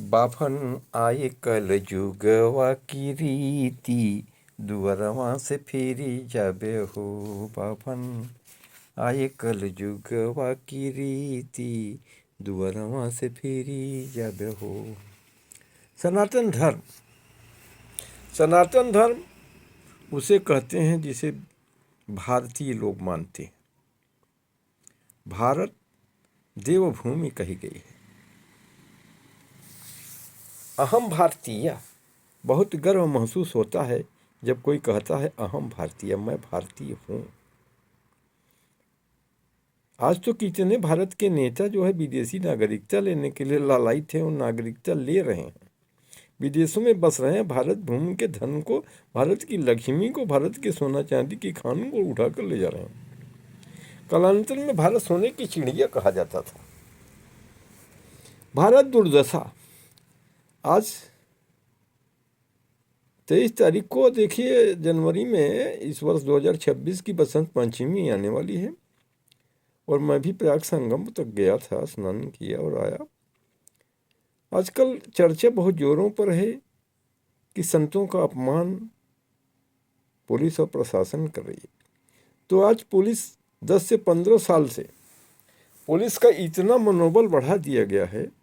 बाभन आए कल जुगवा की रीति, दुअरवा से फेरी जाबे हो। बाभन आए कल जुगवा की रीति, दुअरवा से फेरी जाबे हो। सनातन धर्म, सनातन धर्म उसे कहते हैं जिसे भारतीय लोग मानते हैं। भारत देवभूमि कही गई है। अहम भारतीय, बहुत गर्व महसूस होता है जब कोई कहता है अहम भारतीय, मैं भारतीय हूँ। आज तो कितने भारत के नेता जो है विदेशी नागरिकता लेने के लिए लालायित थे और नागरिकता ले रहे हैं, विदेशों में बस रहे हैं। भारत भूमि के धन को, भारत की लक्ष्मी को, भारत के सोना चांदी की खानों को उठाकर ले जा रहे हैं। कालांतर में भारत सोने की चिड़िया कहा जाता था। भारत दुर्दशा। आज 23 तारीख को देखिए, जनवरी में इस वर्ष 2026 की बसंत पंचमी आने वाली है और मैं भी प्रयाग संगम तक गया था, स्नान किया और आया। आजकल चर्चा बहुत जोरों पर है कि संतों का अपमान पुलिस और प्रशासन कर रही है। तो आज पुलिस 10 से 15 साल से पुलिस का इतना मनोबल बढ़ा दिया गया है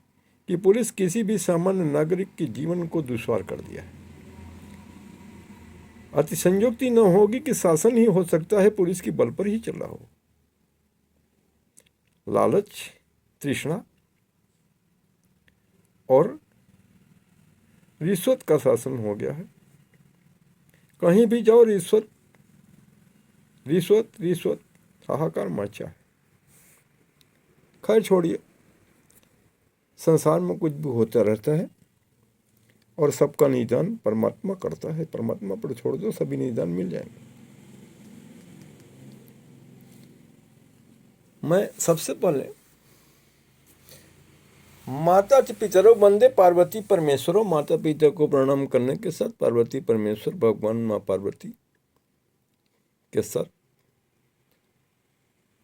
कि पुलिस किसी भी सामान्य नागरिक के जीवन को दुश्वार कर दिया है। अतिशयोक्ति न होगी कि शासन ही हो सकता है पुलिस की बल पर ही चला हो। लालच, तृष्णा और रिश्वत का शासन हो गया है। कहीं भी जाओ रिश्वत रिश्वत रिश्वत, हाहाकार मचा है। खैर छोड़िए, संसार में कुछ भी होता रहता है और सबका निदान परमात्मा करता है। परमात्मा पर छोड़ दो, सभी निदान मिल जाएंगे। मैं सबसे पहले माता पितरों वंदे पार्वती परमेश्वरों, माता पिता को प्रणाम करने के साथ पार्वती परमेश्वर भगवान माँ पार्वती के साथ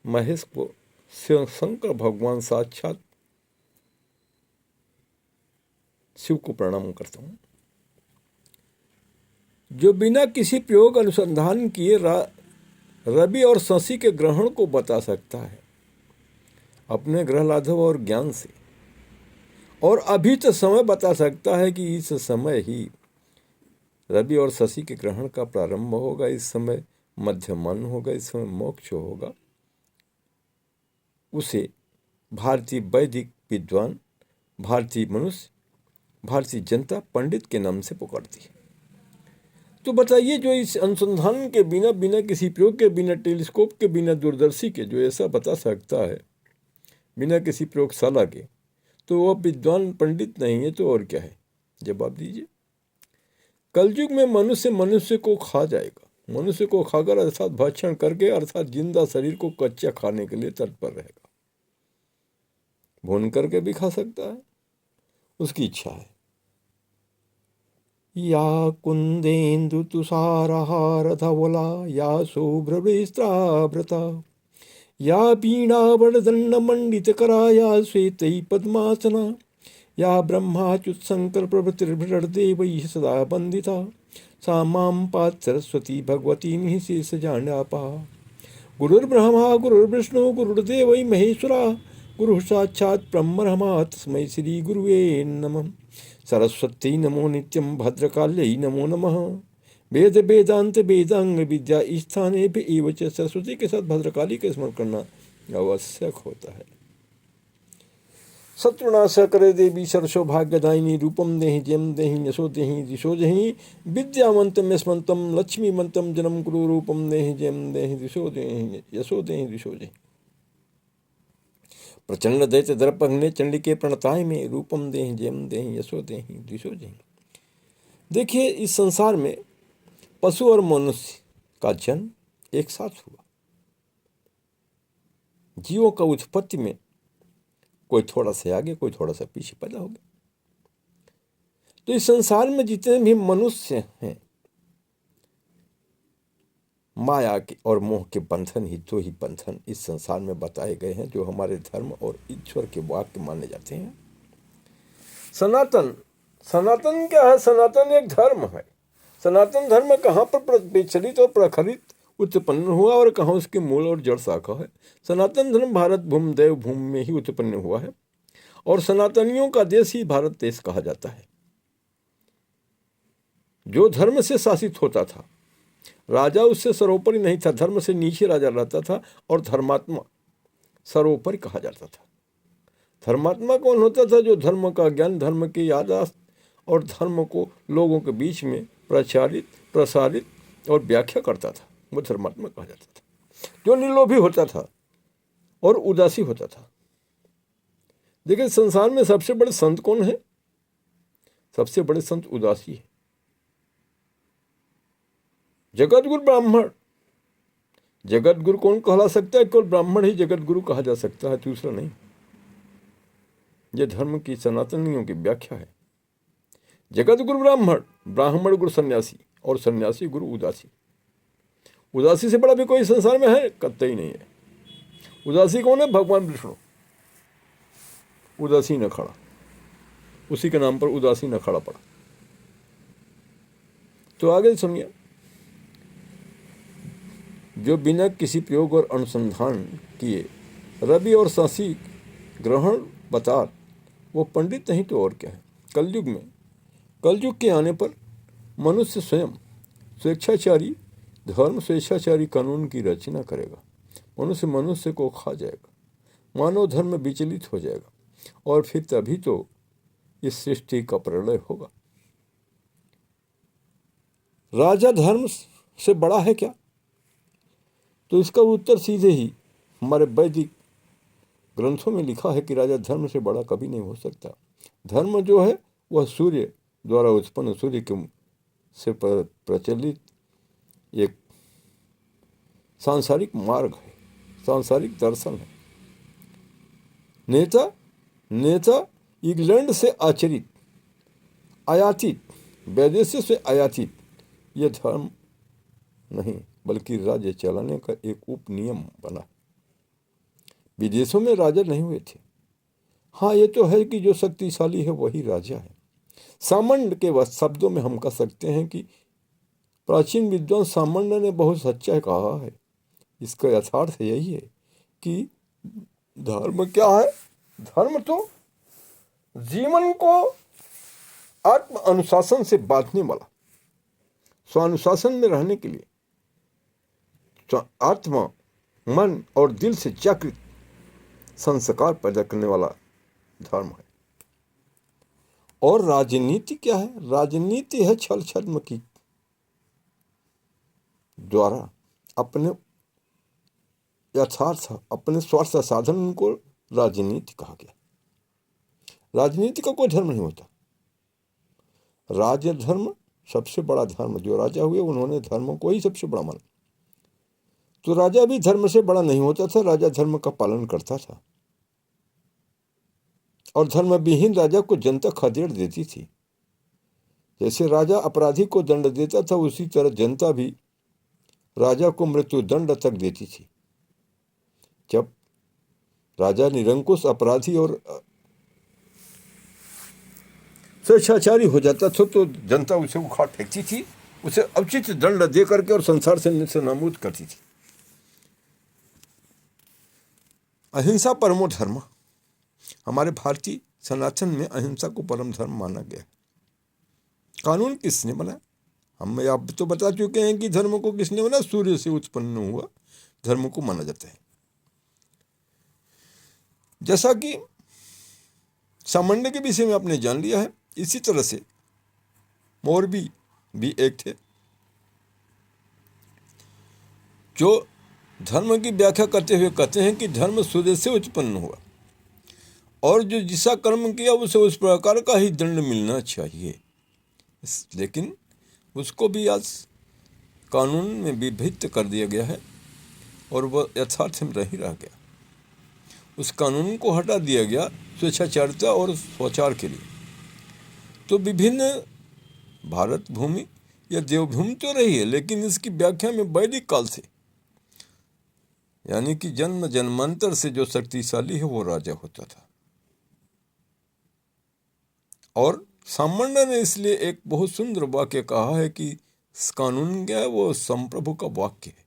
महेश को शंकर भगवान साक्षात शिव को प्रणाम करता हूँ, जो बिना किसी प्रयोग अनुसंधान किए रवि और शशि के ग्रहण को बता सकता है अपने ग्रह लाघव और ज्ञान से, और अभी तो समय बता सकता है कि इस समय ही रवि और शशि के ग्रहण का प्रारंभ होगा, इस समय मध्यमान होगा, इस समय मोक्ष होगा। उसे भारतीय वैदिक विद्वान, भारतीय मनुष्य, भारतीय जनता पंडित के नाम से पुकारती है। तो बताइए, जो इस अनुसंधान के बिना, बिना किसी प्रयोग के, बिना टेलीस्कोप के, बिना दूरदर्शी के जो ऐसा बता सकता है, बिना किसी प्रयोगशाला के, तो वह विद्वान पंडित नहीं है तो और क्या है? जवाब दीजिए। कलयुग में मनुष्य को खा जाएगा। मनुष्य को खाकर अर्थात भक्षण करके, अर्थात जिंदा शरीर को कच्चा खाने के लिए तत्पर रहेगा। भून करके भी खा सकता है, उसकी इच्छा है। या कुंदेन्दु तुषारहार धवला, या शुभ्रवस्त्रावृता, या वीणावरदंड मंडितकरा, या श्वेतैः पद्मासना, या ब्रह्माच्युत शंकर प्रभृतिर्देवैः सदा वन्दिता, सा मां पात सरस्वती भगवती निःशेषजाड्यापा। गुरुर्ब्रह्मा गुरुर्विष्णु गुरुर्देवो महेश्वरा, गुरुः साक्षात् ब्रह्म तस्मै श्री गुरुवे नमः। सरस्वती नमो नित्यं, भद्रकाल्यै नमो नमः। वेद वेदांत वेदांग विद्या स्थाने पे एवं सरस्वती के साथ भद्रकाली का स्मरण करना आवश्यक होता है। शत्रुनाश करे देवी सरसो भाग्यदायिनी, रूपम देहि जयम देहि यशो देहि दिशो देहि, विद्यावंतम यशवंतम लक्ष्मीवंतम जन्म गुरु, रूपम देहि जयम देहि दिशो देहि यशो देहि दिशो देहि। प्रचंड दैत्य दर्पघ्ने चंडिके प्रणताय में, रूपम देहि जयम देहि यशो देहि दिशो देहि। देखिए, इस संसार में पशु और मनुष्य का जन्म एक साथ हुआ। जीवों का उत्पत्ति में कोई थोड़ा सा आगे, कोई थोड़ा सा पीछे पैदा हो गया। तो इस संसार में जितने भी मनुष्य हैं, माया के और मोह के बंधन ही, दो ही बंधन इस संसार में बताए गए हैं, जो हमारे धर्म और ईश्वर के वाक्य माने जाते हैं। सनातन, सनातन क्या है? सनातन एक धर्म है। सनातन धर्म कहाँ पर विचलित और प्रखरित उत्पन्न हुआ और कहाँ उसके मूल और जड़ शाखा है? सनातन धर्म भारत भूमि देव भूमि में ही उत्पन्न हुआ है और सनातनियों का देश ही भारत देश कहा जाता है। जो धर्म से शासित होता था, राजा उससे सर्वोपरि नहीं था, धर्म से नीचे राजा रहता था और धर्मात्मा सर्वोपरि कहा जाता था। धर्मात्मा कौन होता था? जो धर्म का ज्ञान, धर्म की याददाश्त और धर्म को लोगों के बीच में प्रचारित, प्रसारित और व्याख्या करता था, वो धर्मात्मा कहा जाता था। जो निर्लोभी होता था और उदासी होता था। देखिए, संसार में सबसे बड़े संत कौन है? सबसे बड़े संत उदासी है। जगत गुरु ब्राह्मण, जगत गुरु कौन कहला सकता है? केवल ब्राह्मण ही जगत गुरु कहा जा सकता है, दूसरा नहीं। यह धर्म की सनातनियों की व्याख्या है। जगत गुरु ब्राह्मण, ब्राह्मण गुरु सन्यासी और सन्यासी गुरु उदासी। उदासी से बड़ा भी कोई संसार में है? कतई नहीं है। उदासी कौन है? भगवान विष्णु। उदासी न खड़ा, उसी के नाम पर उदासी न खड़ा पड़ा। तो आगे सुनिए, जो बिना किसी प्रयोग और अनुसंधान किए रवि और सांसी ग्रहण बता, वो पंडित नहीं तो और क्या है। कलयुग में, कलयुग के आने पर मनुष्य स्वयं स्वेच्छाचारी धर्म, स्वेच्छाचारी कानून की रचना करेगा। मनुष्य मनुष्य को खा जाएगा, मानव धर्म विचलित हो जाएगा और फिर तभी तो इस सृष्टि का प्रलय होगा। राजा धर्म से बड़ा है क्या? तो इसका उत्तर सीधे ही हमारे वैदिक ग्रंथों में लिखा है कि राजा धर्म से बड़ा कभी नहीं हो सकता। धर्म जो है वह सूर्य द्वारा उत्पन्न, सूर्य के से प्रचलित एक सांसारिक मार्ग है, सांसारिक दर्शन है। नेता इंग्लैंड से आचरित, आयातित, विदेशों से आयातित यह धर्म नहीं बल्कि राज्य चलाने का एक उपनियम बना। विदेशों में राजा नहीं हुए थे। हाँ, ये तो है कि जो शक्तिशाली है वही राजा है। सामान्य के शब्दों में हम कह सकते हैं कि प्राचीन विद्वान सामान्य ने बहुत सच्चा कहा है। इसका यथार्थ यही है कि धर्म क्या है? धर्म तो जीवन को आत्म अनुशासन से बांधने वाला, स्वानुशासन में रहने के लिए आत्मा, मन और दिल से जागृत संस्कार पैदा करने वाला धर्म है। और राजनीति क्या है? राजनीति है छल छद्म की द्वारा अपने यथार्थ, अपने स्वार्थ साधन को राजनीति कहा गया। राजनीति का कोई धर्म नहीं होता। राज्य धर्म सबसे बड़ा धर्म, जो राजा हुए उन्होंने धर्म को ही सबसे बड़ा माना। तो राजा भी धर्म से बड़ा नहीं होता था, राजा धर्म का पालन करता था और धर्म विहीन राजा को जनता खदेड़ देती थी। जैसे राजा अपराधी को दंड देता था, उसी तरह जनता भी राजा को मृत्यु दंड तक देती थी। जब राजा निरंकुश अपराधी और स्वेच्छाचारी हो जाता था तो जनता उसे उखाड़ फेंकती थी, उसे उचित दंड दे करके और संसार से नाबूद करती थी। अहिंसा परमो धर्म, हमारे भारतीय सनातन में अहिंसा को परम धर्म माना गया। कानून किसने बनाया? हम आप तो बता चुके हैं कि धर्म को किसने बनाया? सूर्य से उत्पन्न हुआ धर्म को माना जाता है। जैसा कि सामान्य के विषय में आपने जान लिया है, इसी तरह से मौर्वी भी एक थे जो धर्म की व्याख्या करते हुए कहते हैं कि धर्म सूर्य से उत्पन्न हुआ और जो जिसा कर्म किया उसे उस प्रकार का ही दंड मिलना चाहिए। लेकिन उसको भी आज कानून में विभक्त कर दिया गया है और वह यथार्थ में रह गया। उस कानून को हटा दिया गया स्वेच्छाचारिता और स्वचार के लिए। तो विभिन्न भारत भूमि या देवभूमि तो रही है, लेकिन इसकी व्याख्या में वैदिक काल से, यानी कि जन्म जन्मांतर से जो शक्तिशाली है वो राजा होता था और सामान्य ने इसलिए एक बहुत सुंदर वाक्य कहा है कि कानून क्या है, वो संप्रभु का वाक्य है।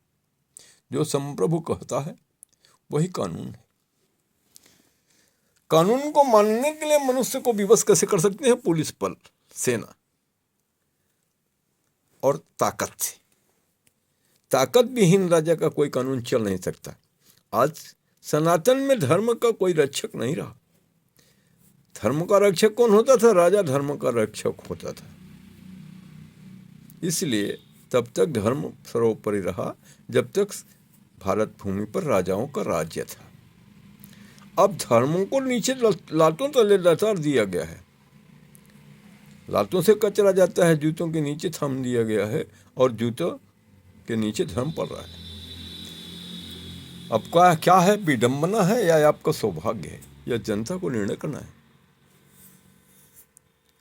जो संप्रभु कहता है वही कानून है। कानून को मानने के लिए मनुष्य को विवश कैसे कर सकते हैं? पुलिस बल, सेना और ताकत से। ताकत विहीन राजा का कोई कानून चल नहीं सकता। आज सनातन में धर्म का कोई रक्षक नहीं रहा। धर्म का रक्षक कौन होता था? राजा धर्म का रक्षक होता था। इसलिए तब तक धर्म सर्वोपरि रहा जब तक भारत भूमि पर राजाओं का राज्य था। अब धर्मों को नीचे लातों तले लताड़ दिया गया है। लातों से कचरा जाता है, जूतों के नीचे थम दिया गया है और जूतों के नीचे धर्म पड़ रहा है। अब क्या है? विडंबना है या आपका सौभाग्य है? या जनता को निर्णय करना है।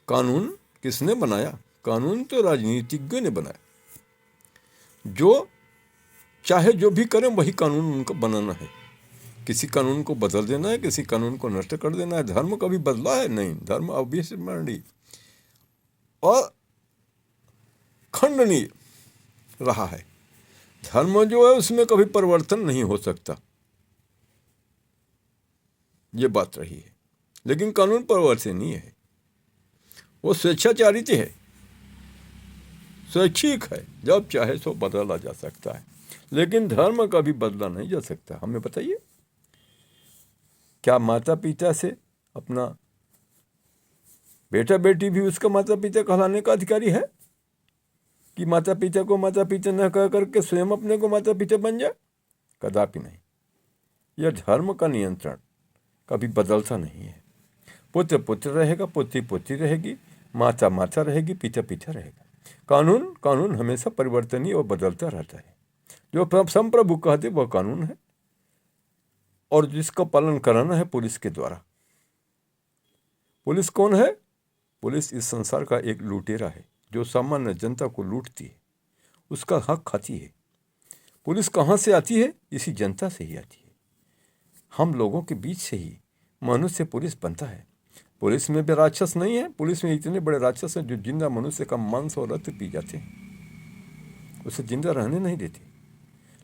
कानून किसने बनाया? कानून तो राजनीतिज्ञों ने बनाया। जो चाहे जो भी करें वही कानून उनको बनाना है। किसी कानून को बदल देना है, किसी कानून को नष्ट कर देना है। धर्म कभी बदला है? नहीं। धर्म अविस्मरणीय और खंडनीय रहा है। धर्म जो है उसमें कभी परिवर्तन नहीं हो सकता, ये बात रही है। लेकिन कानून परिवर्तनीय है, वो स्वेच्छाचारित है, स्वैच्छिक है। जब चाहे सो बदला जा सकता है, लेकिन धर्म कभी बदला नहीं जा सकता। हमें बताइए, क्या माता पिता से अपना बेटा बेटी भी उसका माता पिता कहलाने का अधिकारी है कि माता पिता को माता पिता न कह करके स्वयं अपने को माता पिता बन जाए? कदापि नहीं। यह धर्म का नियंत्रण कभी बदलता नहीं है। पुत्र पुत्र रहेगा, पुत्री पुत्री रहेगी, माता माता रहेगी, पिता पिता रहेगा। कानून कानून हमेशा परिवर्तनीय और बदलता रहता है। जो संप्रभु कहते वह कानून है और जिसका पालन कराना है पुलिस के द्वारा। पुलिस कौन है? पुलिस इस संसार का एक लुटेरा है जो सामान्य जनता को लूटती है, उसका हक खाती है। पुलिस कहाँ से आती है? इसी जनता से ही आती है। हम लोगों के बीच से ही मनुष्य पुलिस बनता है। पुलिस में भी राक्षस नहीं है। पुलिस में इतने बड़े राक्षस हैं जो जिंदा मनुष्य का मांस और रक्त पी जाते हैं, उसे जिंदा रहने नहीं देते।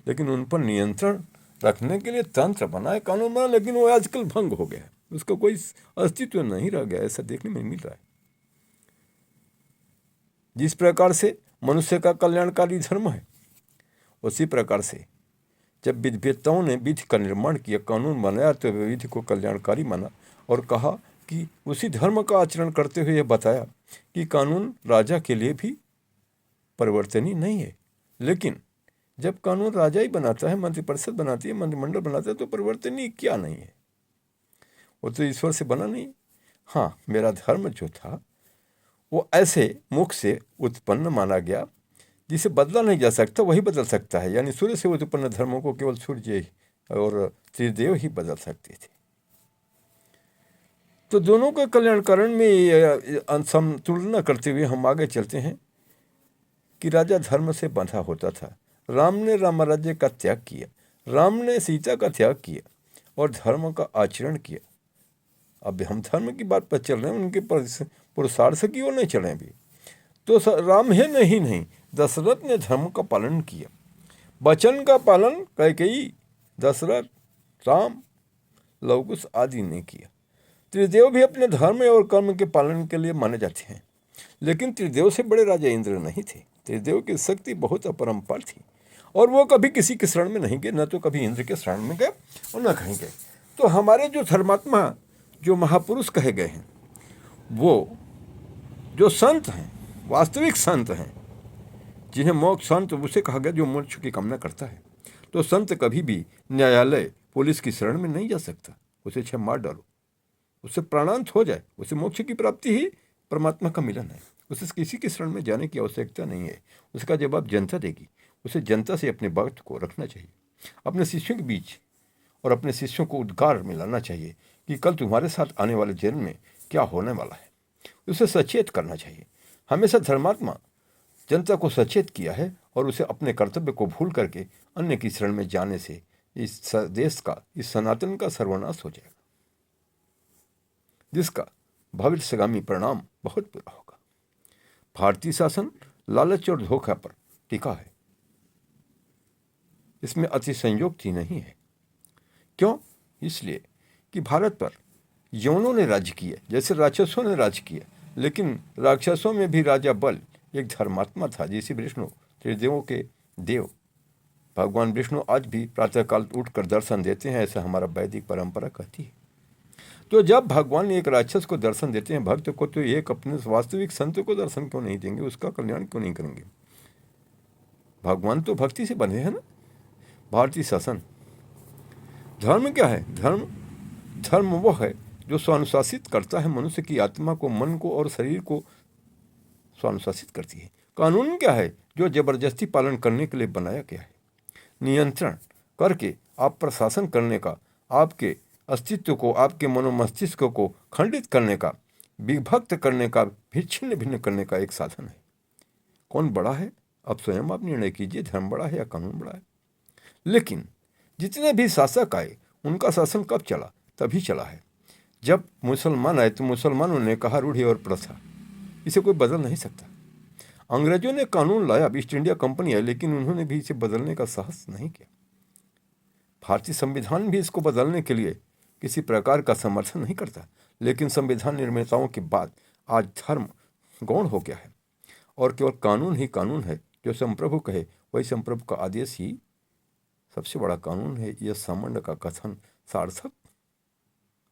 लेकिन उन पर नियंत्रण रखने के लिए तंत्र बना है, कानून बना, लेकिन वो आजकल भंग हो गया है। उसका कोई अस्तित्व नहीं रह गया, ऐसा देखने में मिल रहा है। जिस प्रकार से मनुष्य का कल्याणकारी धर्म है, उसी प्रकार से जब विद्वेताओं ने विधि का निर्माण किया, कानून बनाया, तो विधि को कल्याणकारी माना और कहा कि उसी धर्म का आचरण करते हुए यह बताया कि कानून राजा के लिए भी परिवर्तनीय नहीं है। लेकिन जब कानून राजा ही बनाता है, मंत्रिपरिषद बनाती है, मंत्रिमंडल बनाता है, तो परिवर्तनीय क्या नहीं है? वो तो ईश्वर से बना नहीं। हाँ, मेरा धर्म जो था वो ऐसे मुख से उत्पन्न माना गया जिसे बदला नहीं जा सकता, वही बदल सकता है। यानी सूर्य से उत्पन्न धर्मों को केवल सूर्य और त्रिदेव ही बदल सकते थे। तो दोनों के कल्याणकरण में तुलना करते हुए हम आगे चलते हैं कि राजा धर्म से बंधा होता था। राम ने रामराज्य का त्याग किया, राम ने सीता का त्याग किया और धर्म का आचरण किया। अब हम धर्म की बात पर चल रहे हैं, उनके पुरुषार्थ की ओर नहीं चल रहे अभी। तो राम है नहीं, दशरथ ने धर्म का पालन किया, वचन का पालन कैकेयी, दशरथ, राम, लवकुश आदि ने किया। त्रिदेव भी अपने धर्म और कर्म के पालन के लिए माने जाते हैं, लेकिन त्रिदेव से बड़े राजा इंद्र नहीं थे। त्रिदेव की शक्ति बहुत अपरंपार थी और वो कभी किसी के शरण में नहीं गए, न तो कभी इंद्र के शरण में गए और न कहीं गए। तो हमारे जो धर्मात्मा, जो महापुरुष कहे गए हैं, वो जो संत हैं, वास्तविक संत हैं, जिन्हें मोक्ष संत उसे कहा गया जो मोक्ष की कामना करता है। तो संत कभी भी न्यायालय, पुलिस की शरण में नहीं जा सकता। उसे छह मार डालो, उससे प्राणांत हो जाए, उसे मोक्ष की प्राप्ति ही परमात्मा का मिलन है। उसे किसी की शरण में जाने की आवश्यकता नहीं है। उसका जवाब जनता देगी। उसे जनता से अपने वक्त को रखना चाहिए, अपने शिष्यों के बीच, और अपने शिष्यों को उद्गार में लाना चाहिए कि कल तुम्हारे साथ आने वाले जन्म में क्या होने वाला है। उसे सचेत करना चाहिए। हमेशा धर्मात्मा जनता को सचेत किया है और उसे अपने कर्तव्य को भूल करके अन्य की शरण में जाने से इस देश का, इस सनातन का सर्वनाश हो जाएगा, जिसका भविष्यगामी परिणाम बहुत बुरा होगा। भारतीय शासन लालच और धोखा पर टिका है, इसमें अति संयोक्ति नहीं है। क्यों? इसलिए कि भारत पर यवनों ने राज्य किया, जैसे राक्षसों ने राज्य किया, लेकिन राक्षसों में भी राजा बल एक धर्मात्मा था, जैसे विष्णु त्रिदेवों के देव भगवान विष्णु आज भी प्रातःकाल उठकर दर्शन देते हैं, ऐसा हमारा वैदिक परंपरा कहती है। तो जब भगवान एक राक्षस को दर्शन देते हैं भक्त को, तो एक अपने वास्तविक संत को दर्शन क्यों नहीं देंगे, उसका कल्याण क्यों नहीं करेंगे? भगवान तो भक्ति से बने हैं ना। भारतीय शासन धर्म क्या है? धर्म वो है जो स्वानुशासित करता है मनुष्य की आत्मा को, मन को और शरीर को स्वानुशासित करती है। कानून क्या है? जो जबरदस्ती पालन करने के लिए बनाया गया है। नियंत्रण करके आप पर शासन करने का, आपके अस्तित्व को, आपके मनोमस्तिष्क को खंडित करने का, विभक्त करने का, भी छिन्न भिन्न करने का एक साधन है। कौन बड़ा है? अब स्वयं आप निर्णय कीजिए, धर्म बड़ा है या कानून बड़ा है। लेकिन जितने भी शासक आए उनका शासन कब चला? तभी चला है जब मुसलमान आए, तो मुसलमानों ने कहा रूढ़ी और प्रथा, इसे कोई बदल नहीं सकता। अंग्रेजों ने कानून लाया, ईस्ट इंडिया कंपनी आई, लेकिन उन्होंने भी इसे बदलने का साहस नहीं किया। भारतीय संविधान भी इसको बदलने के लिए किसी प्रकार का समर्थन नहीं करता, लेकिन संविधान निर्माताओं के बाद आज धर्म गौण हो गया है और केवल कानून ही कानून है। जो संप्रभु कहे वही संप्रभु का आदेश ही सबसे बड़ा कानून है। यह सामान्य का कथन सार्थक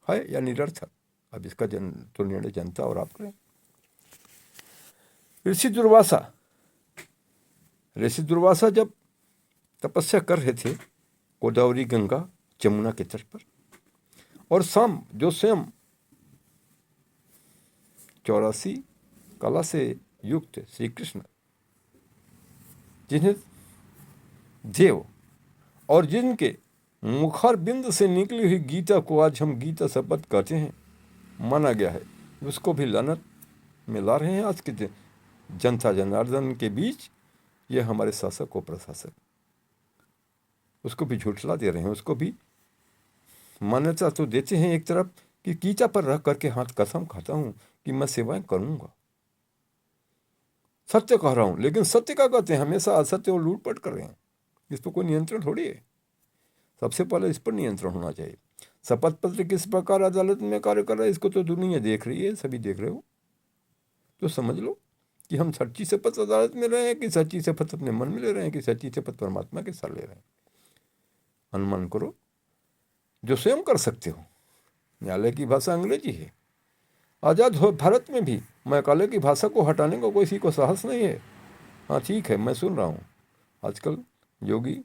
है या निरर्थक, अब इसका तो निर्णय जनता और आप करें। ऋषि दुर्वासा जब तपस्या कर रहे थे गोदावरी गंगा जमुना के तट पर, और शाम जो स्वयं 84 कला से युक्त श्री कृष्ण, जिन्हें देव और जिनके मुखार बिंद से निकली हुई गीता को आज हम गीता शपथ कहते हैं, माना गया है, उसको भी लानत में ला रहे हैं आज के जनता जनार्दन के बीच। यह हमारे शासक और प्रशासक उसको भी झुठला दे रहे हैं, उसको भी मान्यता तो देते हैं एक तरफ कि गीता पर रख करके हाथ कसम खाता हूं कि मैं सेवाएं करूंगा, सत्य कह रहा हूं, लेकिन सत्य का कहते हैं हमेशा असत्य और लूटपाट कर रहे हैं। इस पर कोई नियंत्रण थोड़ी है। सबसे पहले इस पर नियंत्रण होना चाहिए। शपथ पत्र किस प्रकार अदालत में कार्य कर रहा है, इसको तो दुनिया देख रही है, सभी देख रहे हो, तो समझ लो कि हम सच्ची शपथ अदालत में रहे हैं कि सच्ची शपथ अपने मन में ले रहे हैं कि सच्ची शपथ परमात्मा के साथ ले रहे हैं। अनुमान करो जो स्वयं कर सकते हो। न्यायालय की भाषा अंग्रेजी है। आज़ाद हो भारत में भी मैकाले की भाषा को हटाने का किसी को साहस नहीं है। हाँ ठीक है, मैं सुन रहा हूँ आजकल योगी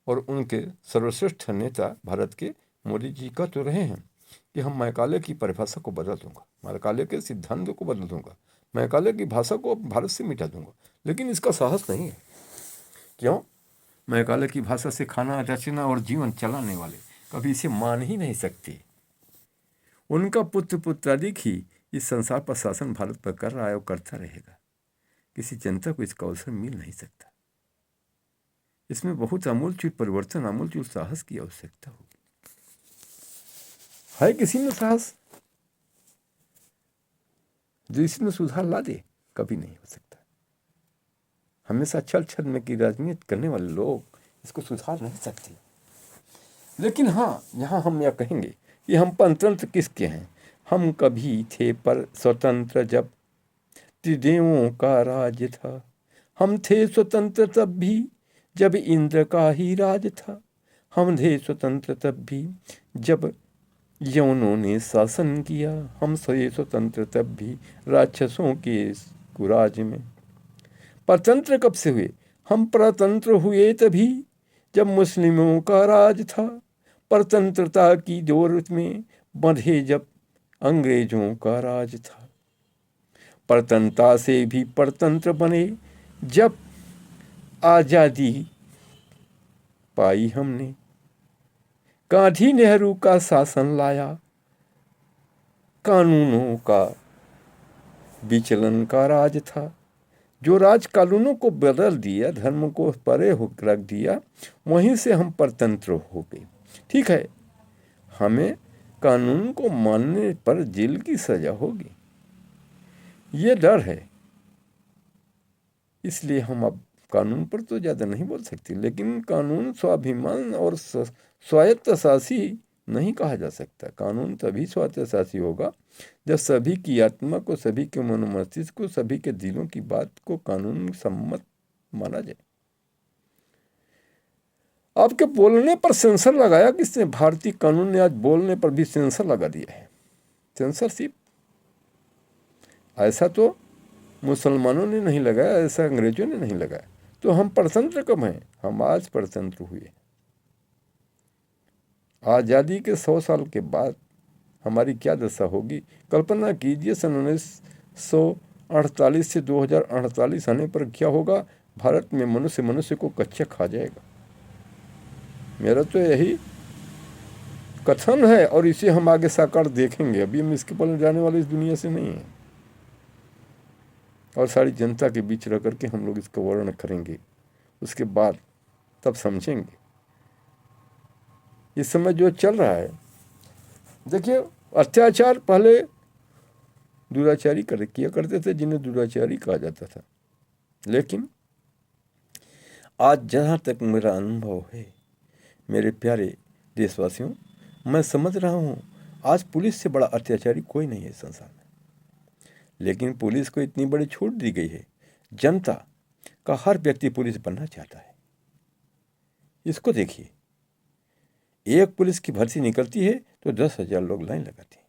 और उनके सर्वश्रेष्ठ नेता भारत के मोदी जी कह तो रहे हैं कि हम मैकाले की परिभाषा को बदल दूंगा, मैकाले के सिद्धांतों को बदल दूंगा, मैकाले की भाषा को भारत से मिटा दूंगा, लेकिन इसका साहस नहीं है। क्यों? मैकाले की भाषा से खाना रचना और जीवन चलाने वाले कभी इसे मान ही नहीं सकते। उनका पुत्र पुत्रादिक ही इस संसार पर शासन भारत पर कर रहा है और करता रहेगा। किसी जनता को इसका अवसर मिल नहीं सकता। इसमें बहुत आमूलचूल परिवर्तन, आमूलचूल साहस की आवश्यकता होगी। है किसी में साहस जो इसमें सुधार ला दे? कभी नहीं हो सकता। हमेशा छल छद्म की राजनीति करने वाले लोग इसको सुधार नहीं सकते। लेकिन हाँ, यहाँ हम यह कहेंगे कि हम पंतंत्र किसके हैं? हम कभी थे पर स्वतंत्र जब त्रिदेवों का राज था। हम थे स्वतंत्र तब भी जब इंद्र का ही राज था। हम थे स्वतंत्र तब भी जब यवनों ने शासन किया। हम थे स्वतंत्र तब भी राक्षसों के कुराज में। परतंत्र कब से हुए? हम परतंत्र हुए तभी जब मुस्लिमों का राज था। परतंत्रता की दौर में बंधे जब अंग्रेजों का राज था। परतंत्रता से भी परतंत्र बने जब आज़ादी पाई हमने। गांधी नेहरू का शासन लाया, कानूनों का विचलन का राज था। जो राज कानूनों को बदल दिया, धर्म को परे हो रख दिया, वहीं से हम परतंत्र हो गए। ठीक है, हमें कानून को मानने पर जेल की सजा होगी, ये डर है। इसलिए हम अब कानून पर तो ज़्यादा नहीं बोल सकते, लेकिन कानून स्वाभिमान और स्वायत्तशासी नहीं कहा जा सकता। कानून तभी स्वायत्तशासी होगा जब सभी की आत्मा को, सभी के मनोमस्तिष्क को, सभी के दिलों की बात को कानून सम्मत माना जाए। आपके बोलने पर सेंसर लगाया किसने? भारतीय कानून ने आज बोलने पर भी सेंसर लगा दिया है। सेंसरशिप ऐसा तो मुसलमानों ने नहीं लगाया, ऐसा अंग्रेजों ने नहीं लगाया। तो हम परतंत्र कब हैं? हम आज परतंत्र हुए। आज़ादी के 100 साल के बाद हमारी क्या दशा होगी? कल्पना कीजिए, सन 1948 से 2048 आने पर क्या होगा? भारत में मनुष्य को कच्चा खा जाएगा। मेरा तो यही कथन है और इसे हम आगे साकार देखेंगे। अभी हम इसके पल जाने वाले इस दुनिया से नहीं हैं, और सारी जनता के बीच रह करके हम लोग इसका वर्णन करेंगे। उसके बाद तब समझेंगे इस समय जो चल रहा है। देखिए, अत्याचार पहले दुराचारी किया करते थे, जिन्हें दुराचारी कहा जाता था। लेकिन आज जहाँ तक मेरा अनुभव है, मेरे प्यारे देशवासियों, मैं समझ रहा हूँ आज पुलिस से बड़ा अत्याचारी कोई नहीं है संसार में। लेकिन पुलिस को इतनी बड़ी छूट दी गई है, जनता का हर व्यक्ति पुलिस बनना चाहता है। इसको देखिए, एक पुलिस की भर्ती निकलती है तो 10,000 लोग लाइन लगाते हैं।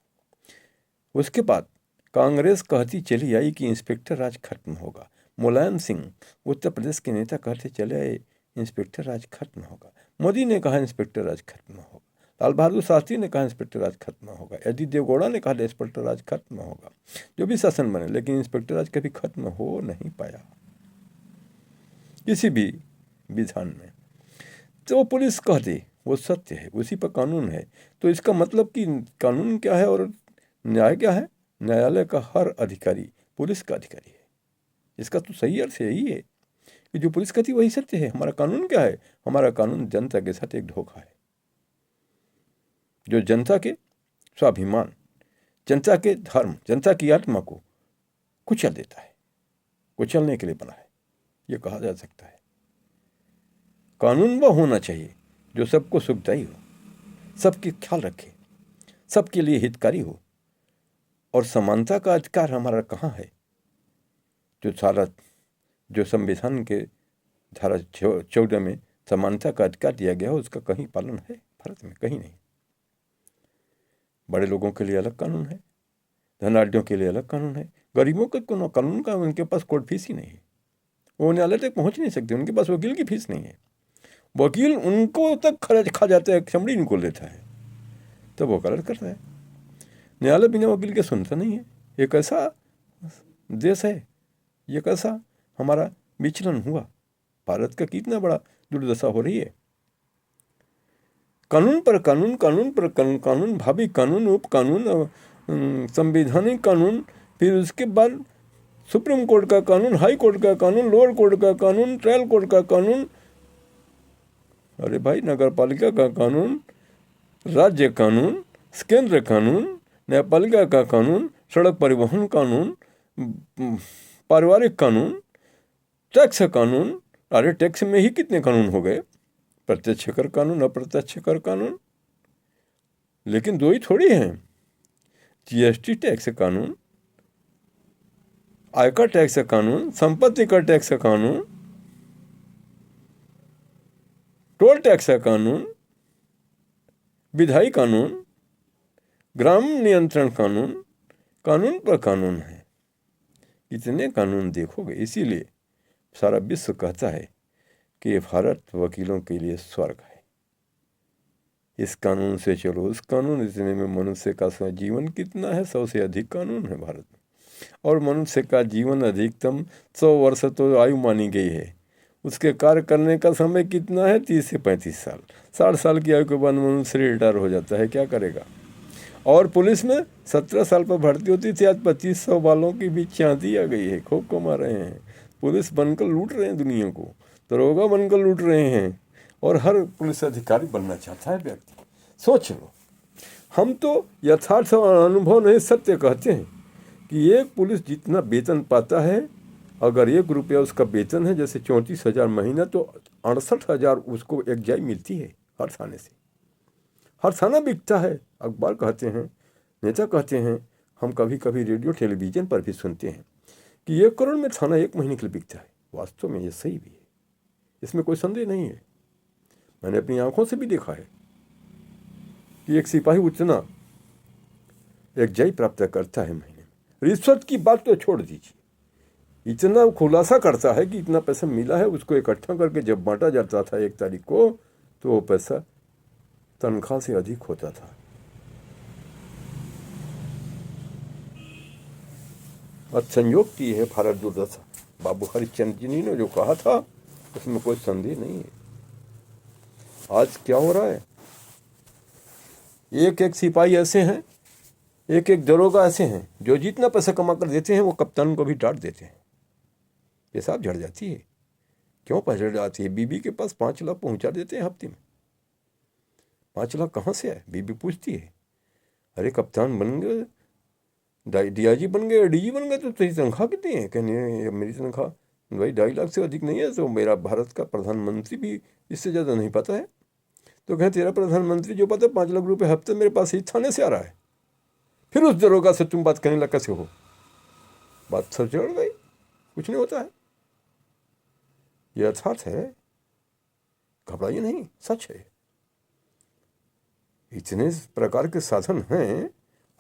उसके बाद कांग्रेस कहती चली आई कि इंस्पेक्टर राज खत्म होगा। मुलायम सिंह उत्तर प्रदेश के नेता कहते चले आए इंस्पेक्टर राज खत्म होगा। मोदी ने कहा इंस्पेक्टर राज खत्म होगा। लाल बहादुर शास्त्री ने कहा इंस्पेक्टर राज खत्म होगा। यदि देवगौड़ा ने कहा इंस्पेक्टर राज खत्म होगा। जो भी शासन बने, लेकिन इंस्पेक्टर राज कभी खत्म हो नहीं पाया किसी भी विधान में। तो पुलिस कह दे वो सत्य है, उसी पर कानून है। तो इसका मतलब कि कानून क्या है और न्याय क्या है? न्यायालय का हर अधिकारी पुलिस का अधिकारी है। इसका तो सही अर्थ यही है कि जो पुलिस कहती वही सत्य है। हमारा कानून क्या है? हमारा कानून जनता के साथ एक धोखा है, जो जनता के स्वाभिमान, जनता के धर्म, जनता की आत्मा को कुचल देता है, कुचलने के लिए बना है, ये कहा जा सकता है। कानून वह होना चाहिए जो सबको सुखदायी हो, सबके ख्याल रखे, सबके लिए हितकारी हो। और समानता का अधिकार हमारा कहाँ है? जो संविधान के धारा 14 में समानता का अधिकार दिया गया हो, उसका कहीं पालन है भारत में? कहीं नहीं। बड़े लोगों के लिए अलग कानून है, धनाढ़ियों के लिए अलग कानून है, गरीबों का कोनो कानून का उनके पास कोर्ट फीस ही नहीं है। वो न्यायालय तक पहुंच नहीं सकते, उनके पास वकील की फीस नहीं है। वकील उनको तक खर्च खा जाता है, चमड़ी निकोल लेता है, तब वो वकालत करता है। न्यायालय बिना वकील के सुनता नहीं है। एक ऐसा देश है, ये कैसा हमारा विचलन हुआ। भारत का कितना बड़ा दुर्दशा हो रही है। कानून पर कानून, कानून पर कानून, भावी कानून, उप कानून, संवैधानिक कानून, फिर उसके बाद सुप्रीम कोर्ट का कानून, हाई कोर्ट का कानून, लोअर कोर्ट का कानून, ट्रायल कोर्ट का कानून, अरे भाई नगर पालिका का कानून, राज्य कानून, केंद्र कानून, न्यायपालिका का कानून, सड़क परिवहन कानून, पारिवारिक कानून, टैक्स कानून। अरे टैक्स में ही कितने कानून हो गए? प्रत्यक्ष कर कानून, अप्रत्यक्ष कर कानून। लेकिन दो ही थोड़ी हैं, जीएसटी टैक्स कानून, आयकर टैक्स कानून, संपत्ति कर टैक्स कानून, टोल टैक्स कानून, विधायी कानून, ग्राम नियंत्रण कानून, कानून पर कानून है। इतने कानून देखोगे। इसीलिए सारा विश्व कहता है कि भारत वकीलों के लिए स्वर्ग है। इस कानून से चलो, उस कानून, इतने में मनुष्य का जीवन कितना है? 100 से अधिक कानून है भारत में। और मनुष्य का जीवन अधिकतम 100 वर्ष तो आयु मानी गई है। उसके कार्य करने का समय कितना है? 30 से 35 साल। 60 साल की आयु के बाद मनुष्य रिटायर हो जाता है, क्या करेगा? और पुलिस में 17 साल पर भर्ती होती थी, आज 2500 वालों की भी चांदी आ गई है, खूब कमा रहे हैं। पुलिस बनकर लूट रहे हैं दुनिया को, दरोगा बनकर लूट रहे हैं, और हर पुलिस अधिकारी बनना चाहता है व्यक्ति। सोच लो, हम तो यथार्थ और अनुभव नहीं सत्य कहते हैं कि एक पुलिस जितना वेतन पाता है, अगर 1 रुपया उसका वेतन है, जैसे 34,000 महीना, तो 68,000 उसको एक जाई मिलती है हर थाने से। हर थाना बिकता है। अखबार कहते हैं, नेता कहते हैं, हम कभी कभी रेडियो टेलीविज़न पर भी सुनते हैं कि 1 करोड़ में थाना 1 महीने के लिए बिकता है। वास्तव में ये सही भी है, इसमें कोई संदेह नहीं है। मैंने अपनी आंखों से भी देखा है कि एक सिपाही उतना एक जय प्राप्त करता है महीने में। रिश्वत की बात तो छोड़ दीजिए, इतना खुलासा करता है कि इतना पैसा मिला है, उसको इकट्ठा करके जब बांटा जाता था 1 तारीख को, तो वो पैसा तनख्वाह से अधिक होता था। और संयोग की है भारत दुर्दशा। बाबू हरिश्चंद्र जी ने जो कहा था उसमें कोई संदेह नहीं है। आज क्या हो रहा है, एक एक सिपाही ऐसे हैं, एक एक दरोगा ऐसे हैं जो जितना पैसा कमा कर देते हैं वो कप्तान को भी डांट देते हैं। पेशाब झड़ जाती है। क्यों पहुँच जाती है? बीबी के पास 5 लाख पहुंचा देते हैं हफ्ते में। 5 लाख कहाँ से आए? बीबी पूछती है, अरे कप्तान बन गए, DIG बन गए, DG बन गए, तो तेरी तनख्वाह कितनी है? कहने मेरी तनख्वाह भाई 2.5 लाख से अधिक नहीं है। तो मेरा भारत का प्रधानमंत्री भी इससे ज़्यादा नहीं पता है। तो कहें तेरा प्रधानमंत्री जो पता है 5 लाख रुपये हफ्ते मेरे पास ही थाने से आ रहा है। फिर उस दरोगा से तुम बात करने लगा कैसे हो? बात सब चढ़ गई, कुछ नहीं होता है। यह यथार्थ है, घबराइए नहीं, सच है। इतने प्रकार के साधन हैं,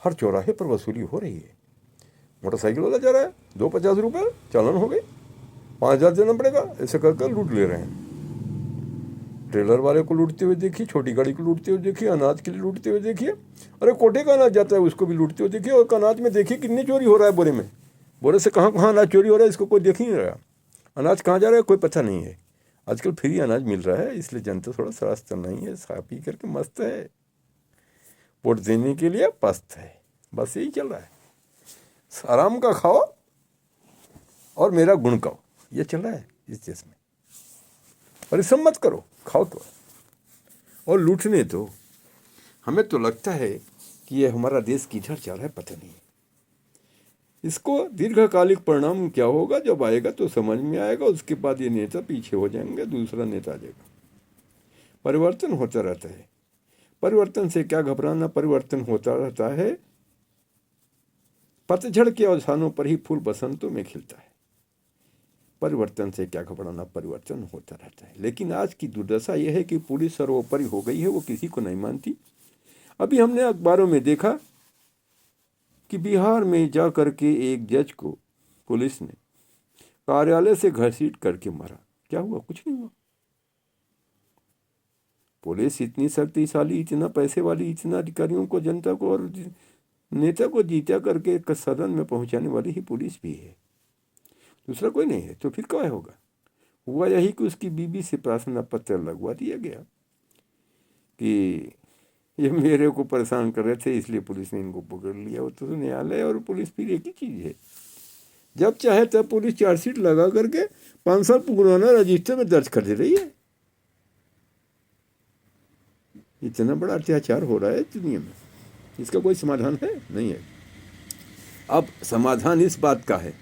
हर चौराहे पर वसूली हो रही है। मोटरसाइकिल वाला जा रहा है, 250 रुपये चालान हो गए, 5,000 देना पड़ेगा, ऐसे कर लूट ले रहे हैं। ट्रेलर वाले को लूटते हुए देखिए, छोटी गाड़ी को लूटते हुए देखिए, अनाज के लिए लूटते हुए देखिए। अरे कोटे का अनाज जाता है उसको भी लूटते हुए देखिए। और अनाज में देखिए कितनी चोरी हो रहा है बोरे में। बोरे से कहाँ कहाँ अनाज चोरी हो रहा है इसको कोई देख ही नहीं रहा। अनाज कहाँ जा रहा है कोई पता नहीं है। आजकल फ्री अनाज मिल रहा है, इसलिए जनता थोड़ा सरास्त नहीं है, खा पी करके मस्त है, वोट देने के लिए पस्त है। बस यही चल रहा है, आराम का खाओ और मेरा गुण गाओ, ये चल रहा है इस देश में। परिश्रम मत करो, खाओ तो और लूटने दो। हमें तो लगता है कि ये हमारा देश किधर चल रहा है पता नहीं। इसको दीर्घकालिक परिणाम क्या होगा जब आएगा तो समझ में आएगा। उसके बाद ये नेता पीछे हो जाएंगे, दूसरा नेता आ जाएगा। परिवर्तन होता रहता है, परिवर्तन से क्या घबराना, परिवर्तन होता रहता है। पतझड़ के अवसानों पर ही फूल बसंतों में खिलता है। परिवर्तन से क्या घबराना, परिवर्तन होता रहता है। लेकिन आज की दुर्दशा यह है कि पुलिस सर्वोपरि हो गई है, वो किसी को नहीं मानती। अभी हमने अखबारों में देखा कि बिहार में जा करके एक जज को पुलिस ने कार्यालय से घसीट करके मारा। क्या हुआ? कुछ नहीं हुआ। पुलिस इतनी शक्तिशाली, इतना पैसे वाली, इतना अधिकारियों को, जनता को और नेता को जीता करके सदन में पहुंचाने वाली ही पुलिस भी है, दूसरा कोई नहीं है। तो फिर क्या होगा? हुआ यही कि उसकी बीबी से प्रार्थना पत्र लगवा दिया गया कि ये मेरे को परेशान कर रहे थे, इसलिए पुलिस ने इनको पकड़ लिया। वो तो न्यायालय और पुलिस फिर एक ही चीज़ है। जब चाहे तब पुलिस चार्जशीट लगा करके 5 साल पुराना रजिस्टर में दर्ज कर दे रही है। इतना बड़ा अत्याचार हो रहा है दुनिया में, इसका कोई समाधान है? नहीं है। अब समाधान इस बात का है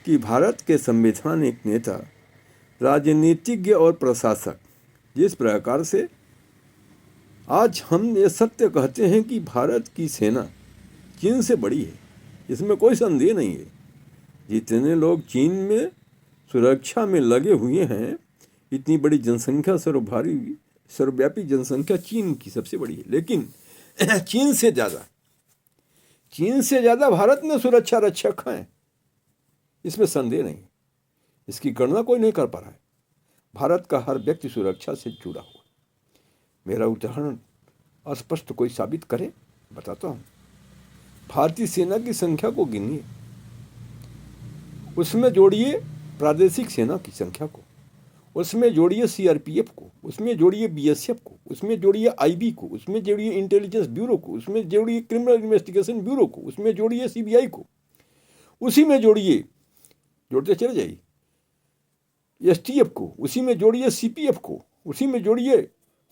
कि भारत के संवैधानिक नेता, राजनीतिज्ञ और प्रशासक जिस प्रकार से आज हम ये सत्य कहते हैं कि भारत की सेना चीन से बड़ी है, इसमें कोई संदेह नहीं है। जितने लोग चीन में सुरक्षा में लगे हुए हैं, इतनी बड़ी जनसंख्या, सर्वव्यापी जनसंख्या चीन की सबसे बड़ी है। लेकिन चीन से ज़्यादा भारत में सुरक्षा रक्षक हैं, इसमें संदेह नहीं। इसकी गणना कोई नहीं कर पा रहा है। भारत का हर व्यक्ति सुरक्षा से जुड़ा हुआ। मेरा उदाहरण अस्पष्ट कोई साबित करे, बताता हूँ। भारतीय सेना की संख्या को गिनिए, उसमें जोड़िए प्रादेशिक सेना की संख्या को, उसमें जोड़िए CRPF को, उसमें जोड़िए BSF को, उसमें जोड़िए IB को, उसमें जोड़िए इंटेलिजेंस ब्यूरो को, उसमें जोड़िए क्रिमिनल इन्वेस्टिगेशन ब्यूरो को, उसमें जोड़िए CBI को, उसी में जोड़िए, जोड़ते चले जाइए, STF को, उसी में जोड़िए CPF को, उसी में जोड़िए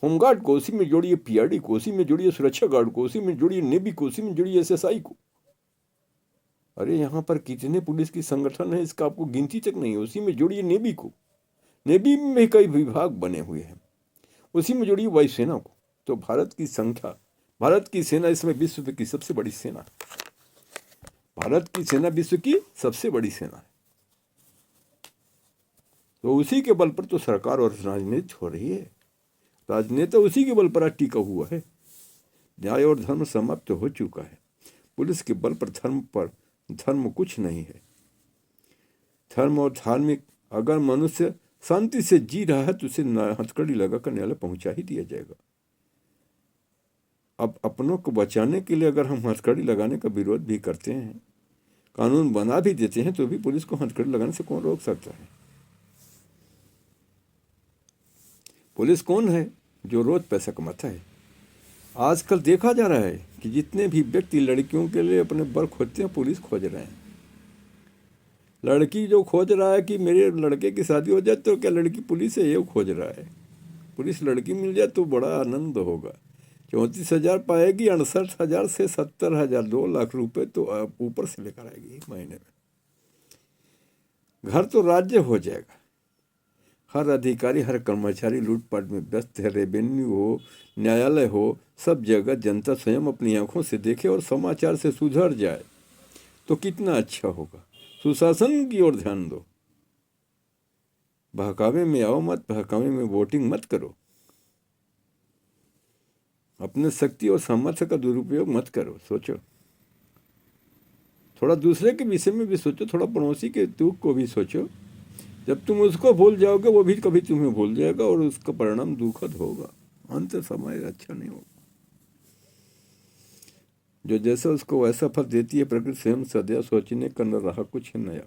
होमगार्ड को उसी में जोड़िए, पीआरडी को उसी में जोड़िए, सुरक्षा गार्ड को उसी में जोड़िए, नेवी को उसी में जोड़िए, एसएसआई को। अरे यहाँ पर कितने पुलिस की संगठन है, इसका आपको गिनती तक नहीं है। उसी में जोड़िए नेवी को, नेवी में कई विभाग बने हुए हैं, उसी में जोड़िए वायुसेना को। तो भारत की संख्या, भारत की सेना इसमें विश्व की सबसे बड़ी सेना है। भारत की सेना विश्व की सबसे बड़ी सेना है। तो उसी के बल पर तो सरकार और राजनीति हो रही है। राजनेता उसी के बल पर टिका हुआ है। न्याय और धर्म समाप्त हो चुका है। पुलिस के बल पर धर्म कुछ नहीं है। धर्म और धार्मिक, अगर मनुष्य शांति से जी रहा है तो उसे हथकड़ी लगाकर न्यायालय पहुंचा ही दिया जाएगा। अब अपनों को बचाने के लिए अगर हम हथकड़ी लगाने का विरोध भी करते हैं, कानून बना भी देते हैं, तो भी पुलिस को हथकड़ी लगाने से कौन रोक सकता है? पुलिस कौन है? जो रोज पैसा कमाता है। आजकल देखा जा रहा है कि जितने भी व्यक्ति लड़कियों के लिए अपने बल खोजते हैं, पुलिस खोज रहे हैं। लड़की जो खोज रहा है कि मेरे लड़के की शादी हो जाए, तो क्या लड़की पुलिस है? ये खोज रहा है। पुलिस लड़की मिल जाए तो बड़ा आनंद होगा। 34,000 पाएगी, 68,000 से 70,000, 2 लाख रुपए तो ऊपर से लेकर आएगी एक महीने में। घर तो राज्य हो जाएगा। हर अधिकारी, हर कर्मचारी लूटपाट में व्यस्त है। रेवेन्यू हो, न्यायालय हो, सब जगह जनता स्वयं अपनी आंखों से देखे और समाचार से सुधर जाए तो कितना अच्छा होगा। सुशासन की ओर ध्यान दो। बहकावे में आओ मत, बहकावे में वोटिंग मत करो। अपने शक्ति और सामर्थ्य का दुरुपयोग मत करो। सोचो, थोड़ा दूसरे के विषय में भी सोचो, थोड़ा पड़ोसी के दुख को भी सोचो। जब तुम उसको भूल जाओगे, वो भी कभी तुम्हें भूल जाएगा और उसका परिणाम दुखद होगा। अंत समय अच्छा नहीं होगा। जो जैसा उसको वैसा फल देती है प्रकृति स्वयं, सदैव सोचने का न रहा कुछ नया।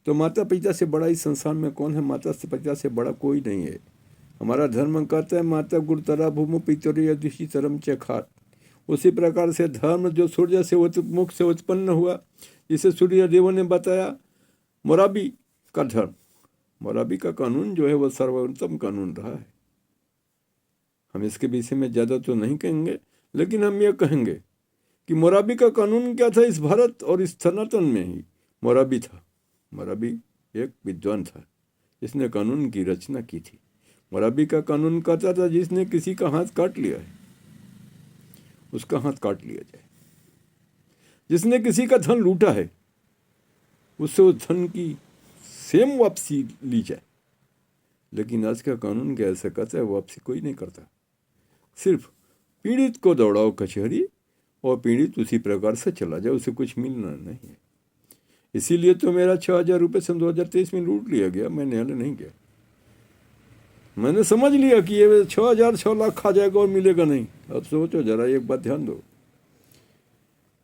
तो माता पिता से बड़ा इस संसार में कौन है? माता पिता से बड़ा कोई नहीं है। हमारा धर्म कहता है माता गुरुतरा भूमि पितरी यदुषि तरम चखात। उसी प्रकार से धर्म जो सूर्य से मुख से उत्पन्न हुआ, जिसे सूर्य देवों ने बताया, मोराबी का धर्म, मोराबी का कानून जो है वह सर्वोत्तम कानून रहा है। हम इसके विषय में ज़्यादा तो नहीं कहेंगे, लेकिन हम यह कहेंगे कि मोराबी का कानून क्या था? इस भारत और इस सनातन में ही मोराबी था। मोराबी एक विद्वान था जिसने कानून की रचना की थी। मोराबी का कानून कहता था जिसने किसी का हाथ काट लिया है उसका हाथ काट लिया जाए। जिसने किसी का धन लूटा है उससे उस धन की सेम वापसी ली जाए। लेकिन आज का कानून क्या ऐसा कहता है? वापसी कोई नहीं करता। सिर्फ पीड़ित को दौड़ाओ कचहरी और पीड़ित उसी प्रकार से चला जाए, उसे कुछ मिलना नहीं है। इसीलिए तो मेरा 6,000 रुपये सन 2023 में लूट लिया गया। मैं न्यायालय नहीं गया। मैंने समझ लिया कि ये 6,000 6 लाख खा जाएगा और मिलेगा नहीं। अब सोचो जरा, एक बात ध्यान दो।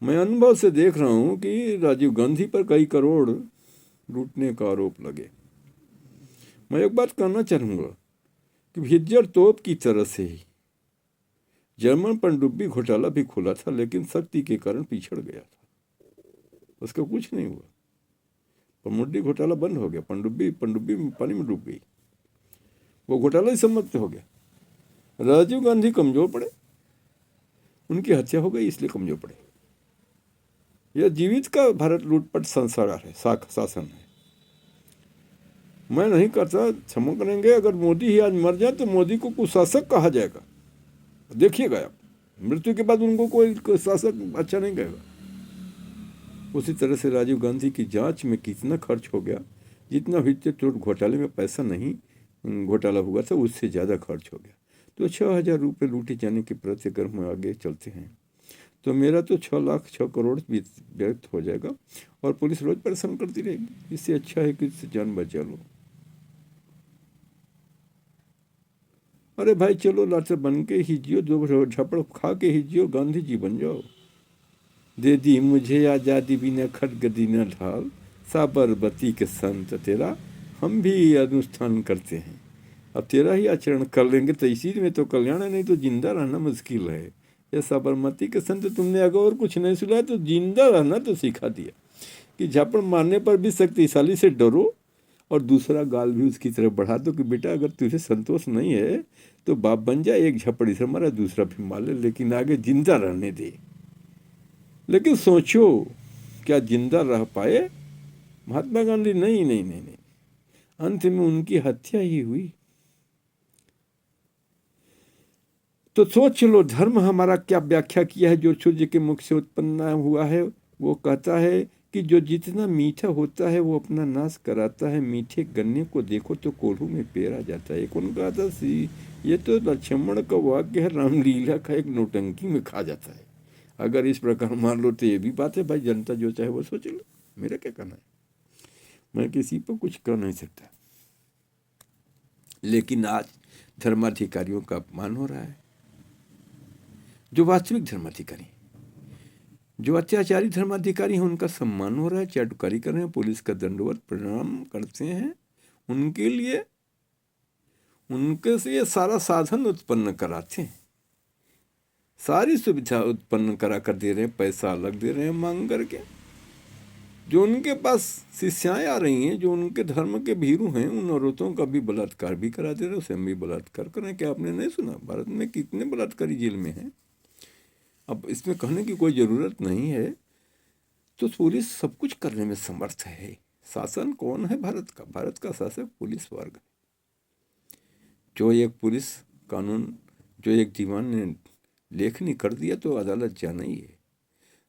मैं अनुभव से देख रहा हूँ कि राजीव गांधी पर कई करोड़ लूटने का आरोप लगे। मैं एक बात कहना चाहूँगा कि भिज्जर तोप की तरह से ही जर्मन पनडुब्बी घोटाला भी खुला था, लेकिन शक्ति के कारण पिछड़ गया था। उसका कुछ नहीं हुआ। पनडुब्बी घोटाला बंद हो गया। पनडुब्बी पानी में डूब गई। वो घोटाला ही समाप्त हो गया। राजीव गांधी कमजोर पड़े, उनकी हत्या हो गई, इसलिए कमजोर पड़े। यह जीवित का भारत लूटपाट संसार है, शासन है। मैं नहीं करता, क्षमा करेंगे। अगर मोदी ही आज मर जाए तो मोदी को कुशासक कहा जाएगा। देखिएगा आप, मृत्यु के बाद उनको कोई शासक अच्छा नहीं कहेगा। उसी तरह से राजीव गांधी की जांच में कितना खर्च हो गया, जितना भिज्जर घोटाले में पैसा नहीं घोटाला हुआ था उससे ज़्यादा खर्च हो गया। तो 6,000 रुपये लूटे जाने के प्रति अगर हम आगे चलते हैं तो मेरा तो 6 लाख 6 करोड़ व्यर्थ हो जाएगा और पुलिस रोज परेशान करती रहेगी। इससे अच्छा है कि इससे जान बचा लो। अरे भाई चलो, लाचार बन के ही जियो, 2 झपड़ खा के ही जियो, गांधी जी बन जाओ। दे दी मुझे आज़ादी बिना खटगदी न ढाल, साबरमती के संत तेरा हम भी अनुष्ठान करते हैं। अब तेरा ही आचरण कर लेंगे तो इसी में तो कल्याण है, नहीं तो जिंदा रहना मुश्किल है। ये साबरमती के संत तुमने अगर और कुछ नहीं सुना तो जिंदा रहना तो सिखा दिया कि झापड़ मारने पर भी शक्तिशाली से डरो और दूसरा गाल भी उसकी तरफ बढ़ा दो कि बेटा अगर तुझे संतोष नहीं है तो बाप बन जा, एक झपड़ी से मारा, दूसरा भी मार ले, लेकिन आगे जिंदा रहने दे। लेकिन सोचो क्या जिंदा रह पाए महात्मा गांधी? नहीं नहीं नहीं नहीं, अंत में उनकी हत्या ही हुई। तो सोच लो धर्म हमारा क्या व्याख्या किया है जो सूर्य के मुख से उत्पन्न हुआ है। वो कहता है कि जो जितना मीठा होता है वो अपना नाश कराता है, मीठे गन्ने को देखो तो कोल्हू में पेरा जाता है। कौन कहा था? ये तो लक्ष्मण का वाक्य है, रामलीला का एक नौटंकी में खा जाता है। अगर इस प्रकार मान लो तो ये भी बात है भाई, जनता जो चाहे वो सोच लो, मेरा क्या कहना है, मैं किसी पर कुछ कह नहीं सकता। लेकिन आज धर्माधिकारियों का अपमान हो रहा है, जो वास्तविक धर्माधिकारी, जो अत्याचारी धर्माधिकारी हैं उनका सम्मान हो रहा है, चाटुकारी कर रहे हैं, पुलिस का दंडवत प्रणाम करते हैं उनके लिए, उनके से ये सारा साधन उत्पन्न कराते हैं, सारी सुविधा उत्पन्न करा कर दे रहे हैं, पैसा अलग दे रहे हैं मांग करके। जो उनके पास शिष्याएं आ रही हैं, जो उनके धर्म के भीरू हैं, उन औरतों का भी बलात्कार भी करा दे रहे हैं, उसे हम भी बलात्कार करें। क्या आपने नहीं सुना भारत में कितने बलात्कारी जेल में हैं? अब इसमें कहने की कोई ज़रूरत नहीं है। तो पुलिस सब कुछ करने में समर्थ है। शासन कौन है भारत का? भारत का शासक पुलिस वर्ग। जो एक पुलिस कानून, जो एक दीवान ने लेखनी कर दिया तो अदालत जाना ही है।